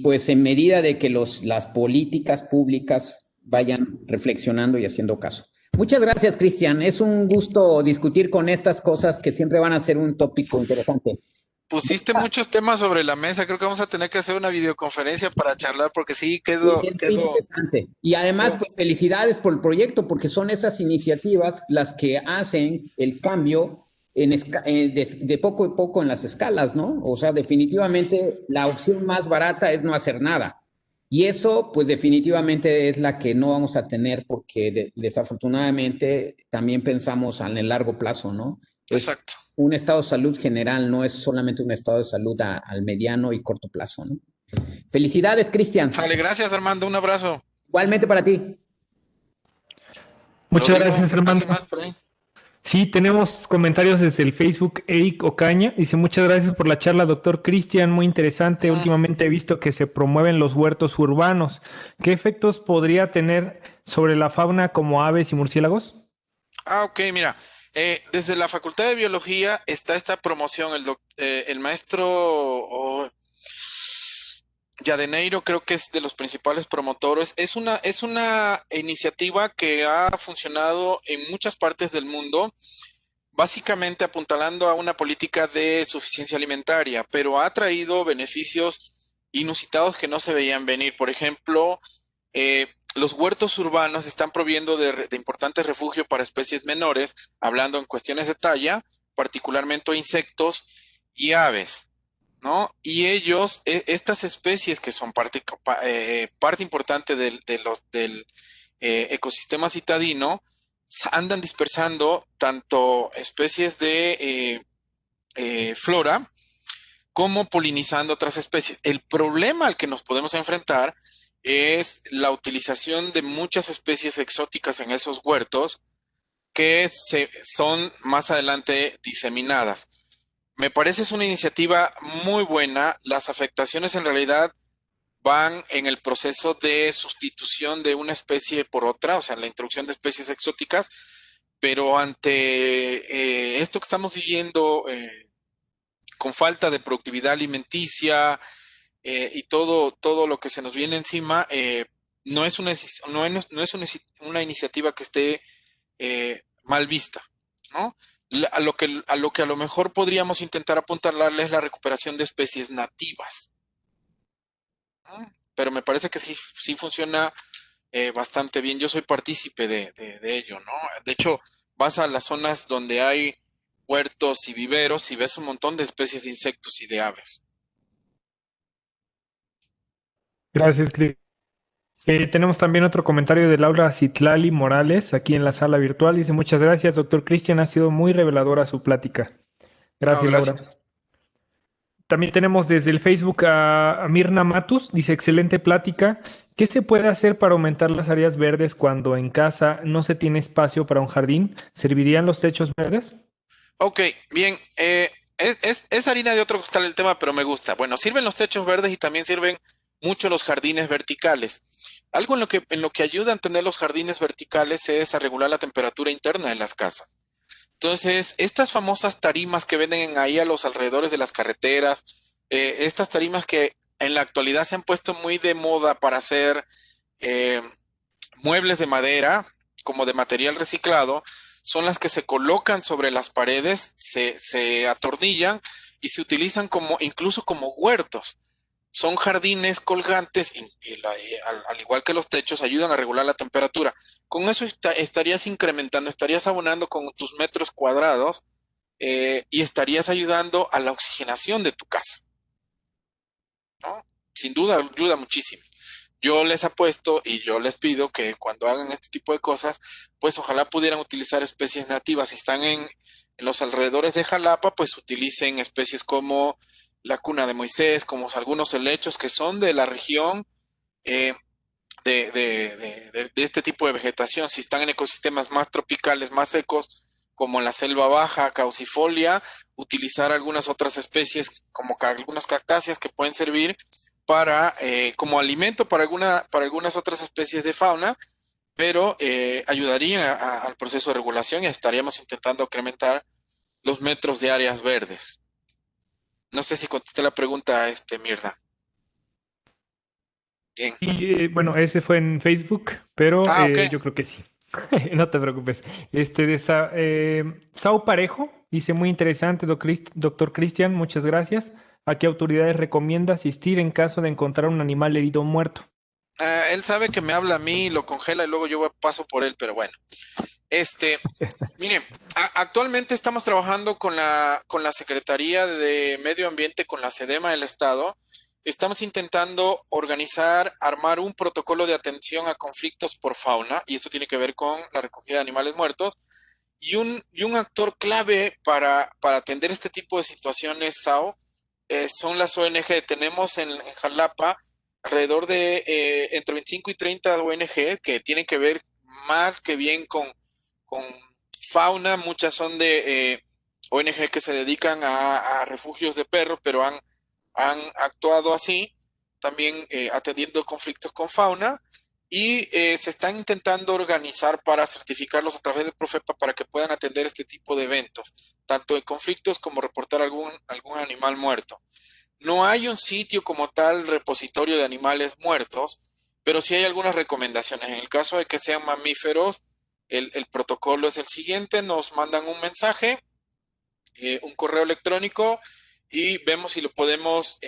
pues en medida de que las políticas públicas vayan reflexionando y haciendo caso. Muchas gracias, Cristian. Es un gusto discutir con estas cosas que siempre van a ser un tópico interesante. Pusiste muchos temas sobre la mesa. Creo que vamos a tener que hacer una videoconferencia para charlar porque sí, Es muy interesante. Y además, quedó. pues felicidades por el proyecto, porque son esas iniciativas las que hacen el cambio de poco a poco en las escalas, ¿no? O sea, definitivamente la opción más barata es no hacer nada. Y eso, pues definitivamente es la que no vamos a tener porque desafortunadamente también pensamos en el largo plazo, ¿no? Es Exacto. un estado de salud general, no es solamente un estado de salud al mediano y corto plazo, ¿no? Felicidades, Cristian. Sale, gracias Armando, un abrazo. Igualmente para ti. Muchas Rodrigo, gracias, Armando. ¿alguien más por ahí? Sí, tenemos comentarios desde el Facebook. Eric Ocaña dice: muchas gracias por la charla, doctor Cristian, muy interesante. Mm. Últimamente he visto que se promueven los huertos urbanos. ¿Qué efectos podría tener sobre la fauna como aves y murciélagos? Ok, mira, desde la Facultad de Biología está esta promoción, el maestro Yadeneiro creo que es de los principales promotores. Es una iniciativa que ha funcionado en muchas partes del mundo, básicamente apuntalando a una política de suficiencia alimentaria, pero ha traído beneficios inusitados que no se veían venir. Por ejemplo, los huertos urbanos están proviendo de importantes refugios para especies menores, hablando en cuestiones de talla, particularmente insectos y aves, ¿no? Y estas especies que son parte importante del ecosistema citadino, andan dispersando tanto especies de flora como polinizando otras especies. El problema al que nos podemos enfrentar es la utilización de muchas especies exóticas en esos huertos que son más adelante diseminadas. Me parece es una iniciativa muy buena. Las afectaciones en realidad van en el proceso de sustitución de una especie por otra, o sea, la introducción de especies exóticas, pero ante esto que estamos viviendo con falta de productividad alimenticia y todo lo que se nos viene encima, no es una iniciativa que esté mal vista, ¿no? A lo que a lo mejor podríamos intentar apuntalarle es la recuperación de especies nativas, ¿no? Pero me parece que sí funciona bastante bien. Yo soy partícipe de ello, ¿no? De hecho, vas a las zonas donde hay huertos y viveros y ves un montón de especies de insectos y de aves. Gracias, Cris. Tenemos también otro comentario de Laura Citlali Morales aquí en la sala virtual. Dice, muchas gracias, doctor Cristian. Ha sido muy reveladora su plática. No, Gracias, Laura. gracias. También tenemos desde el Facebook a Mirna Matus. Dice, excelente plática. ¿Qué se puede hacer para aumentar las áreas verdes cuando en casa no se tiene espacio para un jardín? ¿Servirían los techos verdes? Ok, bien. Es harina de otro costal el tema, pero me gusta. Bueno, sirven los techos verdes y también sirven mucho los jardines verticales. Algo en lo que ayudan a tener los jardines verticales es a regular la temperatura interna de las casas. Entonces, estas famosas tarimas que venden ahí a los alrededores de las carreteras, estas tarimas que en la actualidad se han puesto muy de moda para hacer eh, muebles de madera, como de material reciclado, son las que se colocan sobre las paredes, se atornillan y se utilizan incluso como huertos. Son jardines colgantes al igual que los techos, ayudan a regular la temperatura. Con eso estarías incrementando, estarías abonando con tus metros cuadrados y estarías ayudando a la oxigenación de tu casa, ¿no? Sin duda, ayuda muchísimo. Yo les apuesto y yo les pido que cuando hagan este tipo de cosas, pues ojalá pudieran utilizar especies nativas. Si están en los alrededores de Jalapa, pues utilicen especies como la cuna de Moisés, como algunos helechos que son de la región eh, de este tipo de vegetación. Si están en ecosistemas más tropicales, más secos, como la selva baja, caucifolia, utilizar algunas otras especies como algunas cactáceas que pueden servir como alimento para algunas otras especies de fauna, pero ayudarían al proceso de regulación y estaríamos intentando incrementar los metros de áreas verdes. No sé si contesté la pregunta, Mirna. Bien. Y bueno, ese fue en Facebook, pero Ah, ok. yo creo que sí. No te preocupes. Sao Parejo dice muy interesante, doctor Cristian, muchas gracias. ¿A qué autoridades recomienda asistir en caso de encontrar un animal herido o muerto? Él sabe que me habla a mí, lo congela y luego yo paso por él, pero bueno. Este, Miren, actualmente estamos trabajando con la Secretaría de Medio Ambiente, con la SEDEMA del Estado. Estamos intentando armar un protocolo de atención a conflictos por fauna, y esto tiene que ver con la recogida de animales muertos. Y un actor clave para atender este tipo de situaciones, Sao, son las ONG. Tenemos en Jalapa alrededor de entre 25 y 30 ONG que tienen que ver más que bien con fauna. Muchas son de ONG que se dedican a refugios de perros, pero han actuado así, también atendiendo conflictos con fauna. Y se están intentando organizar para certificarlos a través de Profepa para que puedan atender este tipo de eventos, tanto de conflictos como reportar algún animal muerto. No hay un sitio como tal repositorio de animales muertos, pero sí hay algunas recomendaciones. En el caso de que sean mamíferos, el protocolo es el siguiente: nos mandan un mensaje, un correo electrónico, y vemos si lo podemos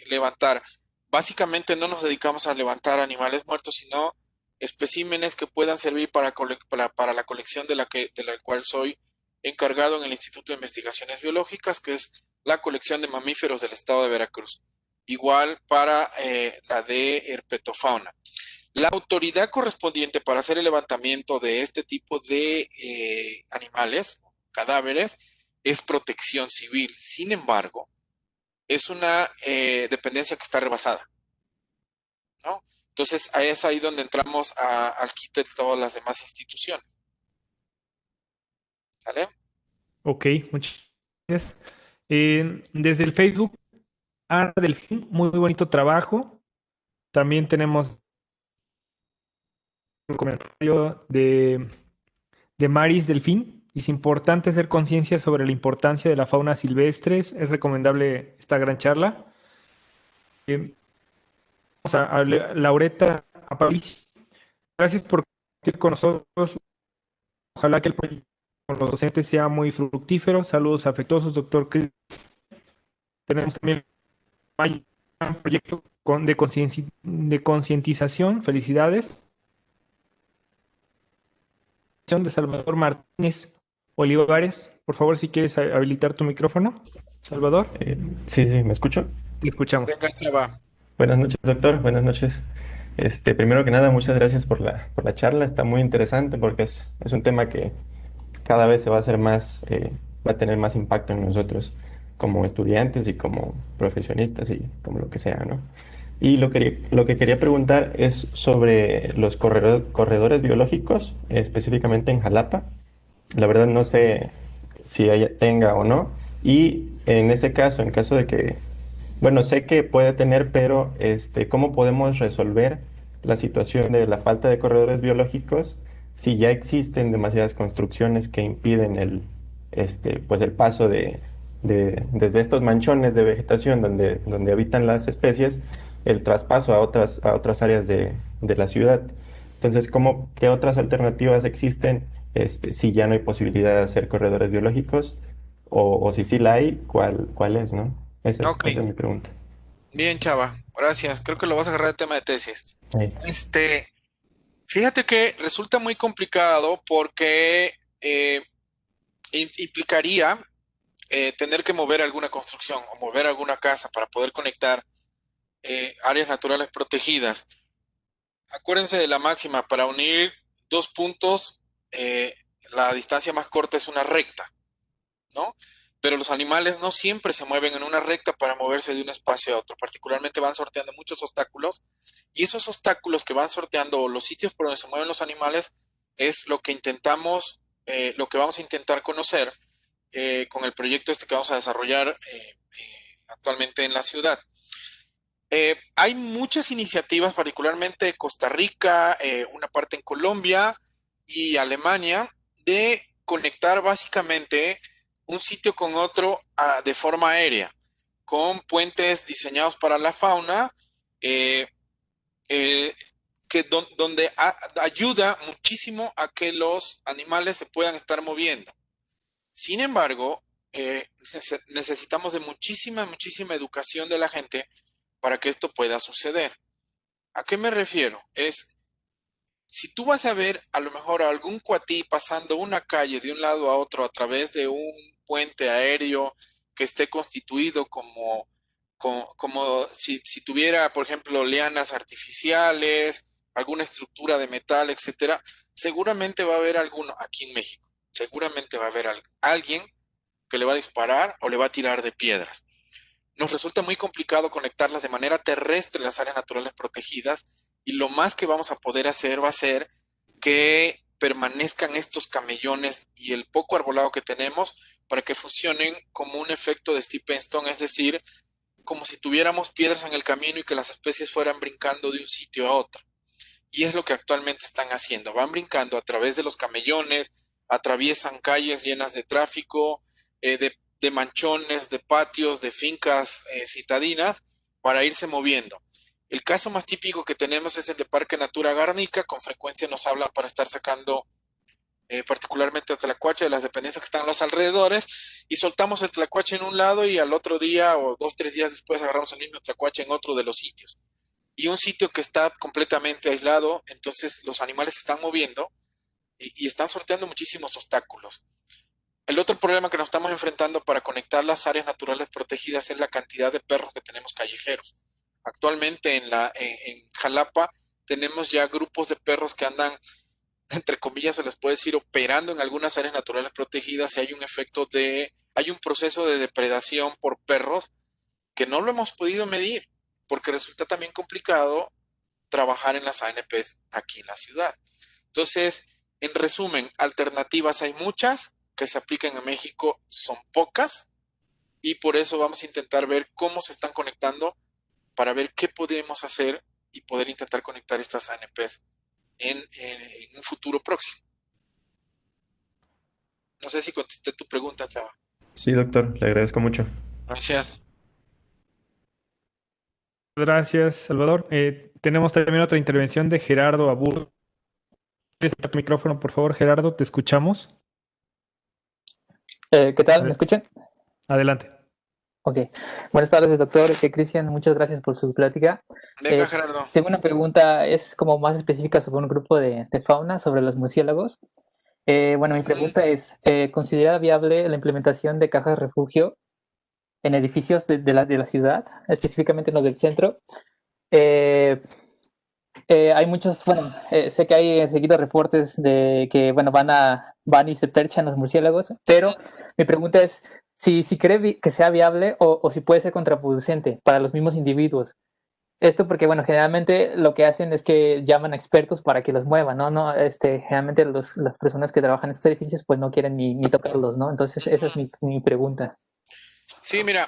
levantar. Básicamente no nos dedicamos a levantar animales muertos, sino especímenes que puedan servir para la colección de la cual soy encargado en el Instituto de Investigaciones Biológicas, que es la colección de mamíferos del estado de Veracruz. Igual para la de herpetofauna. La autoridad correspondiente para hacer el levantamiento de este tipo de animales, cadáveres, es Protección Civil. Sin embargo, es una dependencia que está rebasada, ¿no? Entonces, ahí es ahí donde entramos al quite de todas las demás instituciones, ¿sale? Ok, muchas gracias. Desde el Facebook, Ana Delfín, muy bonito trabajo. También tenemos un comentario de Maris Delfín. Es importante hacer conciencia sobre la importancia de la fauna silvestre. Es recomendable esta gran charla. Eh, Vamos a Laureta Aparicio. Gracias por compartir con nosotros. Ojalá que el proyecto con los docentes sea muy fructífero. Saludos afectuosos, doctor Chris. Tenemos también un proyecto de concientización. Felicidades. De Salvador Martínez Olivares. Por favor, si quieres habilitar tu micrófono. Salvador, Sí, sí, ¿me escucho? te escuchamos. Venga, Chava. Buenas noches, doctor. Buenas noches. Primero que nada, muchas gracias por la charla. Está muy interesante porque es un tema que cada vez se va a hacer más, va a tener más impacto en nosotros como estudiantes y como profesionistas y como lo que sea, ¿no? Y lo que quería preguntar es sobre los corredores biológicos, específicamente en Jalapa. La verdad no sé si tenga o no. Y en ese caso, en caso de que, bueno, sé que puede tener, pero ¿cómo podemos resolver la situación de la falta de corredores biológicos si ya existen demasiadas construcciones que impiden pues el paso desde estos manchones de vegetación donde habitan las especies, el traspaso a otras áreas de la ciudad? Entonces, qué otras alternativas existen si ya no hay posibilidad de hacer corredores biológicos? O si sí la hay, ¿cuál es, no? Ok, Esa es mi pregunta. bien, Chava. Gracias. Creo que lo vas a agarrar de tema de tesis. Ahí. Este, Fíjate que resulta muy complicado porque implicaría tener que mover alguna construcción o mover alguna casa para poder conectar áreas naturales protegidas. Acuérdense de la máxima, para unir dos puntos, la distancia más corta es una recta, ¿no? Pero los animales no siempre se mueven en una recta para moverse de un espacio a otro, particularmente van sorteando muchos obstáculos y esos obstáculos que van sorteando o los sitios por donde se mueven los animales es lo que intentamos, lo que vamos a intentar conocer con el proyecto este que vamos a desarrollar actualmente en la ciudad. Hay muchas iniciativas, particularmente Costa Rica, una parte en Colombia y Alemania, de conectar básicamente un sitio con otro de forma aérea, con puentes diseñados para la fauna, eh, eh, donde ayuda muchísimo a que los animales se puedan estar moviendo. Sin embargo, necesitamos de muchísima educación de la gente para que esto pueda suceder. ¿A qué me refiero? Si tú vas a ver a lo mejor a algún cuatí pasando una calle de un lado a otro a través de un puente aéreo que esté constituido como si tuviera, por ejemplo, lianas artificiales, alguna estructura de metal, etcétera, seguramente va a haber alguno aquí en México. Seguramente va a haber alguien que le va a disparar o le va a tirar de piedras. Nos resulta muy complicado conectarlas de manera terrestre las áreas naturales protegidas y lo más que vamos a poder hacer va a ser que permanezcan estos camellones y el poco arbolado que tenemos para que funcionen como un efecto de stepping stone, es decir, como si tuviéramos piedras en el camino y que las especies fueran brincando de un sitio a otro. Y es lo que actualmente están haciendo. Van brincando a través de los camellones, atraviesan calles llenas de tráfico, de manchones, de patios, de fincas citadinas, para irse moviendo. El caso más típico que tenemos es el de Parque Natura Garnica. Con frecuencia nos hablan para estar sacando particularmente a Tlacuache de las dependencias que están a los alrededores, y soltamos el Tlacuache en un lado y al otro día o 2, 3 días después agarramos el mismo Tlacuache en otro de los sitios. Y un sitio que está completamente aislado, entonces los animales se están moviendo y están sorteando muchísimos obstáculos. El otro problema que nos estamos enfrentando para conectar las áreas naturales protegidas es la cantidad de perros que tenemos callejeros. Actualmente en Jalapa tenemos ya grupos de perros que andan, entre comillas, se les puede decir, operando en algunas áreas naturales protegidas y hay un proceso de depredación por perros que no lo hemos podido medir, porque resulta también complicado trabajar en las ANPs aquí en la ciudad. Entonces, en resumen, alternativas hay muchas, que se aplican en México son pocas, y por eso vamos a intentar ver cómo se están conectando para ver qué podemos hacer y poder intentar conectar estas ANPs en un futuro próximo. No sé si contesté tu pregunta, Chava. Sí, doctor, le agradezco mucho. Gracias. Gracias, Salvador. Tenemos también otra intervención de Gerardo Abur. ¿Quieres abrir tu micrófono, por favor, Gerardo? Te escuchamos. ¿Qué tal? ¿Me Adel- escuchan? Adelante. Ok. Buenas tardes, doctor. Cristian, muchas gracias por su plática. Venga, Gerardo. Tengo una pregunta, es como más específica sobre un grupo de fauna, sobre los murciélagos. Bueno, mi pregunta es, ¿considera viable la implementación de cajas refugio en edificios de la ciudad, específicamente en los del centro? Eh, hay muchos, bueno, sé que hay seguidos reportes de que, bueno, van y se perchan los murciélagos, pero mi pregunta es si cree que sea viable o si puede ser contraproducente para los mismos individuos. Esto porque, bueno, generalmente lo que hacen es que llaman a expertos para que los muevan, ¿no? No, generalmente las personas que trabajan en estos edificios pues no quieren ni tocarlos, ¿no? Entonces, esa es mi pregunta. Sí, mira,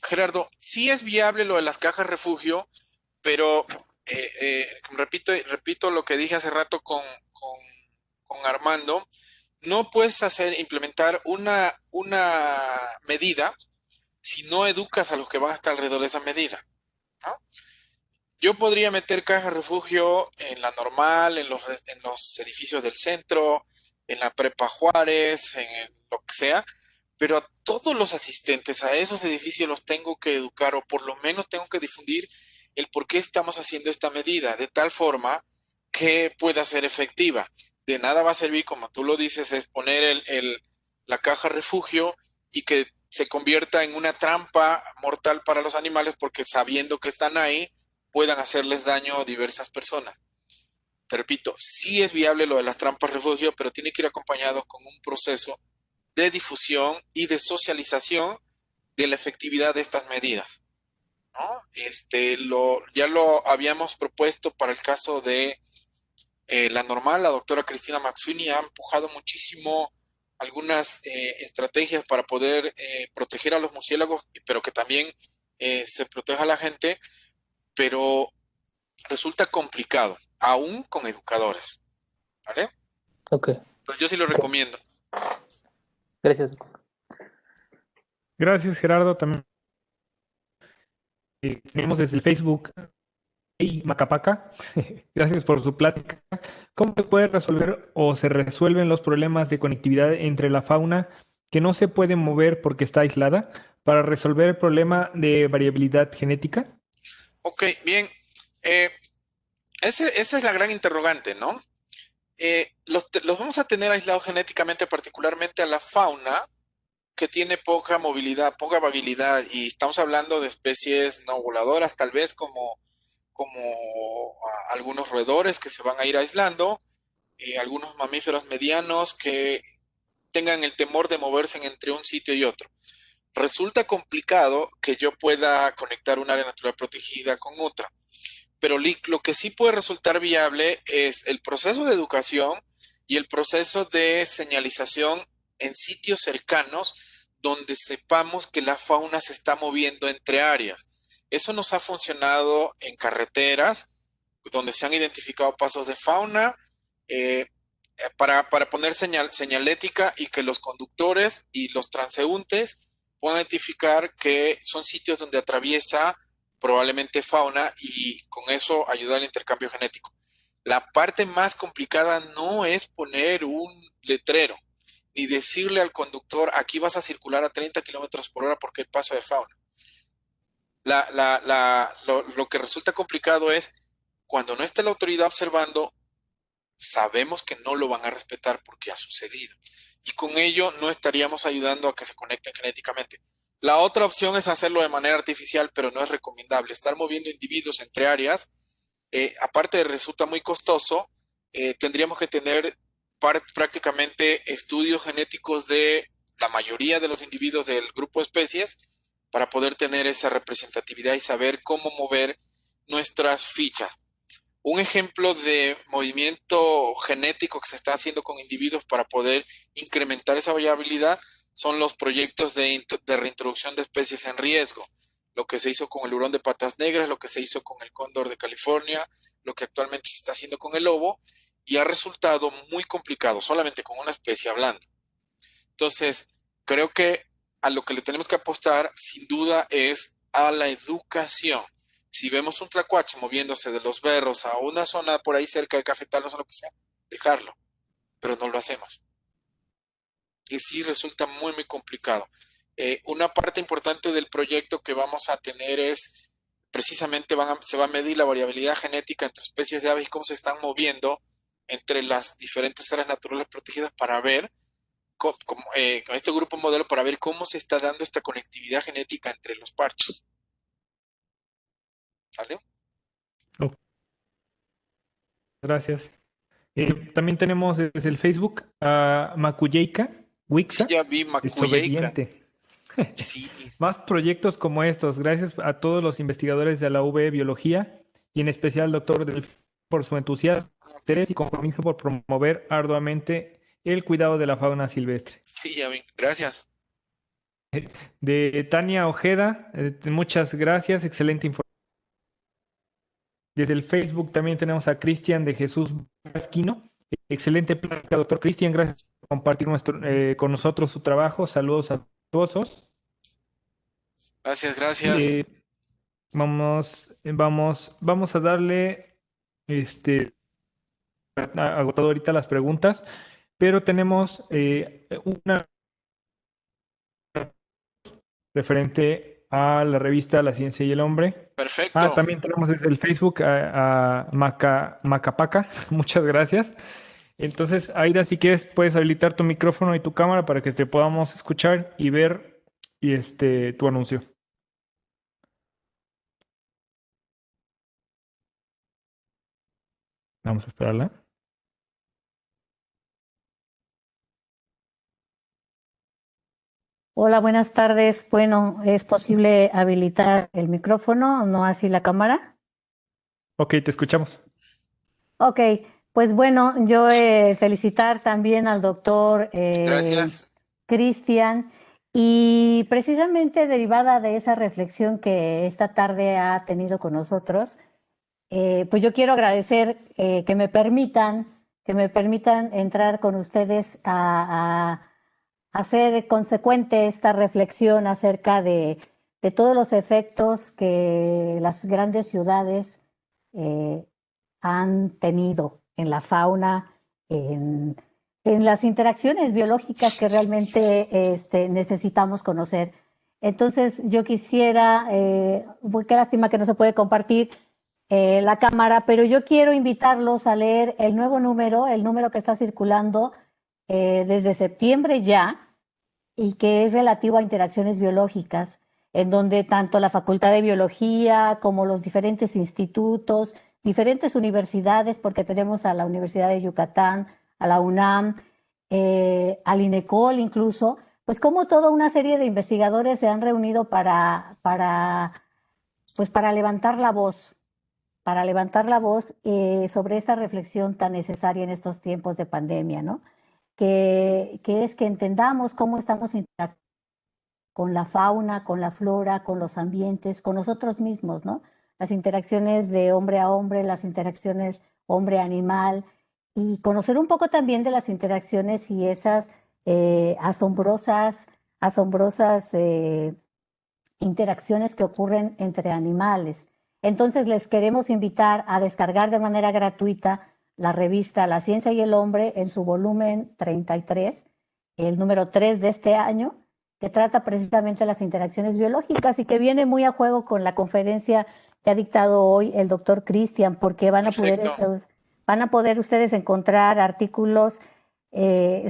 Gerardo, sí es viable lo de las cajas refugio, pero repito lo que dije hace rato con Armando, no puedes implementar una medida si no educas a los que van a estar alrededor de esa medida, ¿no? Yo podría meter cajas refugio en la normal, en los edificios del centro, en la Prepa Juárez, lo que sea, pero a todos los asistentes a esos edificios los tengo que educar o por lo menos tengo que difundir el por qué estamos haciendo esta medida, de tal forma que pueda ser efectiva. De nada va a servir, como tú lo dices, es poner la caja refugio y que se convierta en una trampa mortal para los animales porque sabiendo que están ahí, puedan hacerles daño a diversas personas. Te repito, sí es viable lo de las trampas refugio, pero tiene que ir acompañado con un proceso de difusión y de socialización de la efectividad de estas medidas, ¿no? Ya lo habíamos propuesto para el caso de la normal, la doctora Cristina Maxwini ha empujado muchísimo algunas estrategias para poder proteger a los murciélagos, pero que también se proteja a la gente, pero resulta complicado, aún con educadores, ¿vale? Ok, Pues yo sí lo ok. recomiendo. Gracias, doctor. Gracias, Gerardo. También tenemos desde el Facebook y Macapaca. Gracias por su plática. ¿Cómo se puede resolver o se resuelven los problemas de conectividad entre la fauna que no se puede mover porque está aislada para resolver el problema de variabilidad genética? Ok, bien. Eh, esa es la gran interrogante, ¿no? Los vamos a tener aislados genéticamente, particularmente a la fauna que tiene poca movilidad, poca variabilidad, y estamos hablando de especies no voladoras, tal vez como algunos roedores que se van a ir aislando, algunos mamíferos medianos que tengan el temor de moverse entre un sitio y otro. Resulta complicado que yo pueda conectar un área natural protegida con otra, pero lo que sí puede resultar viable es el proceso de educación y el proceso de señalización en sitios cercanos donde sepamos que la fauna se está moviendo entre áreas. Eso nos ha funcionado en carreteras, donde se han identificado pasos de fauna, eh, para poner señalética y que los conductores y los transeúntes puedan identificar que son sitios donde atraviesa probablemente fauna y con eso ayudar al intercambio genético. La parte más complicada no es poner un letrero ni decirle al conductor aquí vas a circular a 30 kilómetros por hora porque hay paso de fauna. Lo que resulta complicado es cuando no esté la autoridad observando, sabemos que no lo van a respetar porque ha sucedido. Y con ello no estaríamos ayudando a que se conecten genéticamente. La otra opción es hacerlo de manera artificial, pero no es recomendable. Estar moviendo individuos entre áreas, aparte de resulta muy costoso, tendríamos que tener prácticamente estudios genéticos de la mayoría de los individuos del grupo de especies para poder tener esa representatividad y saber cómo mover nuestras fichas. Un ejemplo de movimiento genético que se está haciendo con individuos para poder incrementar esa variabilidad son los proyectos de reintroducción de especies en riesgo. Lo que se hizo con el hurón de patas negras, lo que se hizo con el cóndor de California, lo que actualmente se está haciendo con el lobo, y ha resultado muy complicado, solamente con una especie hablando. Entonces, creo que a lo que le tenemos que apostar, sin duda, es a la educación. Si vemos un tlacuache moviéndose de los berros a una zona por ahí cerca de cafetales o lo que sea, dejarlo, pero no lo hacemos. Y sí resulta muy, muy complicado. Una parte importante del proyecto que vamos a tener es, precisamente se va a medir la variabilidad genética entre especies de aves y cómo se están moviendo entre las diferentes áreas naturales protegidas para ver con este grupo modelo para ver cómo se está dando esta conectividad genética entre los parches. ¿Vale? Ok, gracias. También tenemos desde el Facebook a Macuyeika, Sí, Wixa, ya vi Macuyeica. desobediente. Sí, Más proyectos como estos. Gracias a todos los investigadores de la UB Biología y en especial al doctor Delfín por su entusiasmo, ok. interés y compromiso por promover arduamente el cuidado de la fauna silvestre. Sí, ya vi. Gracias. De Tania Ojeda, muchas gracias, excelente información. Desde el Facebook también tenemos a Cristian de Jesús Vasquino. Excelente plática, doctor Cristian. Gracias por compartir con nosotros su trabajo. Saludos a todos. Gracias, gracias. Eh, vamos a darle agotado ahorita las preguntas, pero tenemos una referente a la revista La Ciencia y el Hombre. Perfecto. También tenemos desde el Facebook a Macapaca. Muchas gracias. Entonces, Aida, si quieres, puedes habilitar tu micrófono y tu cámara para que te podamos escuchar y ver tu anuncio. Vamos a esperarla. Hola, buenas tardes. Bueno, ¿es posible habilitar el micrófono, no así la cámara? Ok, te escuchamos. Ok, pues bueno, yo felicitar también al doctor Gracias. Cristian y precisamente derivada de esa reflexión que esta tarde ha tenido con nosotros, pues yo quiero agradecer que me permitan entrar con ustedes a hacer consecuente esta reflexión acerca de todos los efectos que las grandes ciudades han tenido en la fauna, en, en las interacciones biológicas que realmente necesitamos conocer. Entonces, yo quisiera, qué lástima que no se puede compartir la cámara, pero yo quiero invitarlos a leer el nuevo número, el número que está circulando desde septiembre ya, y que es relativo a interacciones biológicas, en donde tanto la Facultad de Biología como los diferentes institutos, diferentes universidades, porque tenemos a la Universidad de Yucatán, a la UNAM, al INECOL incluso, pues como toda una serie de investigadores se han reunido pues para levantar la voz, sobre esa reflexión tan necesaria en estos tiempos de pandemia, ¿no? Que es que entendamos cómo estamos interactuando con la fauna, con la flora, con los ambientes, con nosotros mismos, ¿no? Las interacciones de hombre a hombre, las interacciones hombre-animal, y conocer un poco también de las interacciones y esas asombrosas interacciones que ocurren entre animales. Entonces les queremos invitar a descargar de manera gratuita la revista La Ciencia y el Hombre en su volumen 33, el número 3 de este año, que trata precisamente de las interacciones biológicas y que viene muy a juego con la conferencia que ha dictado hoy el doctor Cristian, porque van a poder ustedes encontrar artículos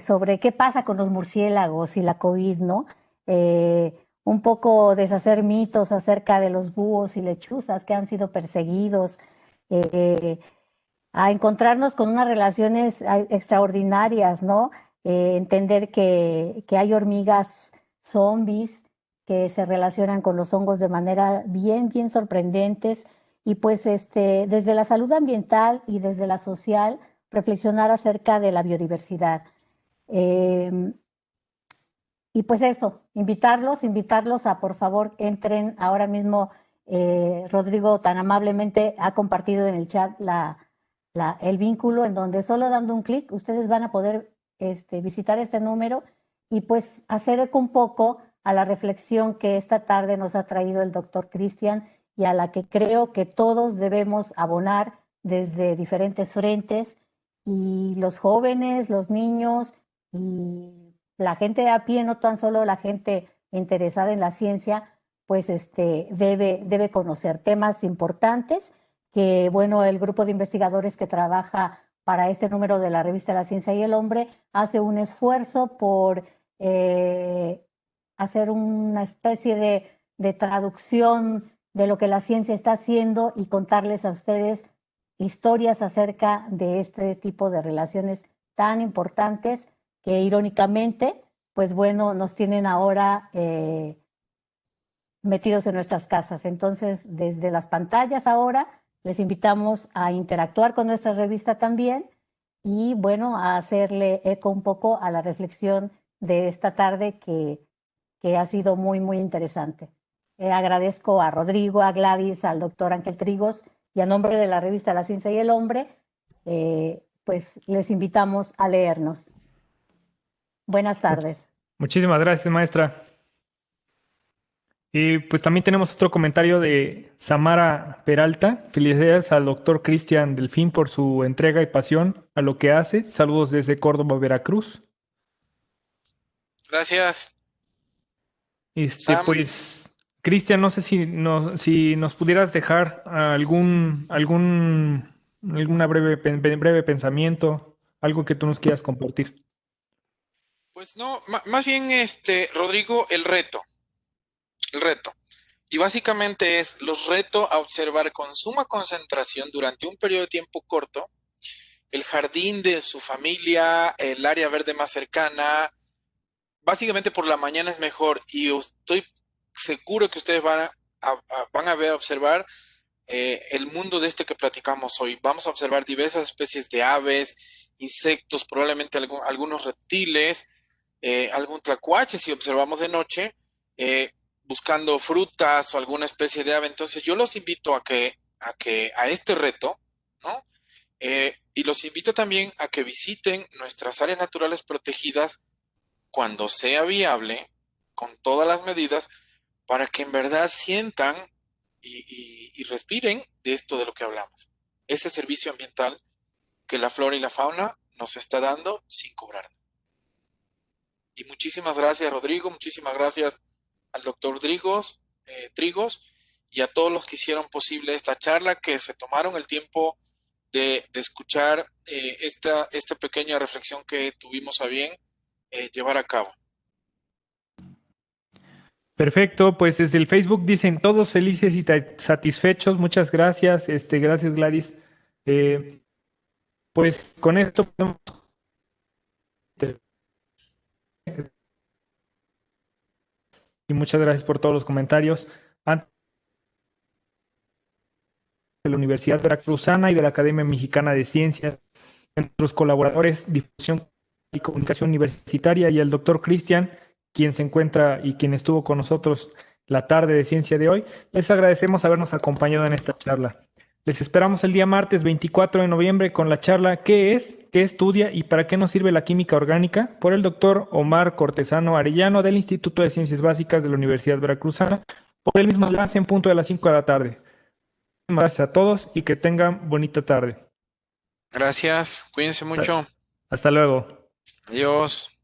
sobre qué pasa con los murciélagos y la COVID, ¿no? Un poco deshacer mitos acerca de los búhos y lechuzas que han sido perseguidos, a encontrarnos con unas relaciones extraordinarias, ¿no? Entender que hay hormigas zombies que se relacionan con los hongos de manera bien, bien sorprendentes. Y pues desde la salud ambiental y desde la social, reflexionar acerca de la biodiversidad. Y pues eso, invitarlos a, por favor, entren ahora mismo. Rodrigo tan amablemente ha compartido en el chat el vínculo en donde solo dando un clic ustedes van a poder visitar este número y pues hacer eco un poco a la reflexión que esta tarde nos ha traído el doctor Cristian y a la que creo que todos debemos abonar desde diferentes frentes, y los jóvenes, los niños y la gente de a pie, no tan solo la gente interesada en la ciencia, pues debe conocer temas importantes que, bueno, el grupo de investigadores que trabaja para este número de la revista La Ciencia y el Hombre hace un esfuerzo por hacer una especie de traducción de lo que la ciencia está haciendo y contarles a ustedes historias acerca de este tipo de relaciones tan importantes que irónicamente, pues bueno, nos tienen ahora metidos en nuestras casas. Entonces, desde las pantallas ahora, les invitamos a interactuar con nuestra revista también y, bueno, a hacerle eco un poco a la reflexión de esta tarde que ha sido muy, muy interesante. Agradezco a Rodrigo, a Gladys, al doctor Ángel Trigos y a nombre de la revista La Ciencia y el Hombre, pues les invitamos a leernos. Buenas tardes. Muchísimas gracias, maestra. Y pues también tenemos otro comentario de Samara Peralta. Felicidades al doctor Cristian Delfín por su entrega y pasión a lo que hace. Saludos desde Córdoba, Veracruz. Gracias. Sam. Pues, Cristian, no sé si nos pudieras dejar alguna breve pensamiento, algo que tú nos quieras compartir. Pues no, más bien Rodrigo, el reto. Y básicamente los reto a observar con suma concentración durante un periodo de tiempo corto el jardín de su familia, el área verde más cercana. Básicamente por la mañana es mejor y estoy seguro que ustedes van a ver, observar el mundo de que platicamos hoy. Vamos a observar diversas especies de aves, insectos, probablemente algunos reptiles, algún tlacuache si observamos de noche, buscando frutas o alguna especie de ave. Entonces yo los invito a este reto, ¿no? Y los invito también a que visiten nuestras áreas naturales protegidas cuando sea viable, con todas las medidas, para que en verdad sientan y respiren de esto de lo que hablamos. Ese servicio ambiental que la flora y la fauna nos está dando sin cobrar. Y muchísimas gracias, Rodrigo, muchísimas gracias al doctor Trigos y a todos los que hicieron posible esta charla, que se tomaron el tiempo de escuchar esta pequeña reflexión que tuvimos a bien llevar a cabo. Perfecto, pues desde el Facebook dicen todos felices y satisfechos. Muchas gracias, gracias Gladys. Pues con esto podemos y muchas gracias por todos los comentarios. Antes de la Universidad Veracruzana y de la Academia Mexicana de Ciencias, nuestros colaboradores, Difusión y Comunicación Universitaria, y el doctor Cristian, quien se encuentra y quien estuvo con nosotros la tarde de ciencia de hoy, les agradecemos habernos acompañado en esta charla. Les esperamos el día martes 24 de noviembre con la charla ¿Qué es, qué estudia y para qué nos sirve la química orgánica? Por el doctor Omar Cortesano Arellano del Instituto de Ciencias Básicas de la Universidad Veracruzana, por el mismo enlace en punto de las 5 de la tarde. Muchas gracias a todos y que tengan bonita tarde. Gracias, cuídense mucho. Hasta luego. Adiós.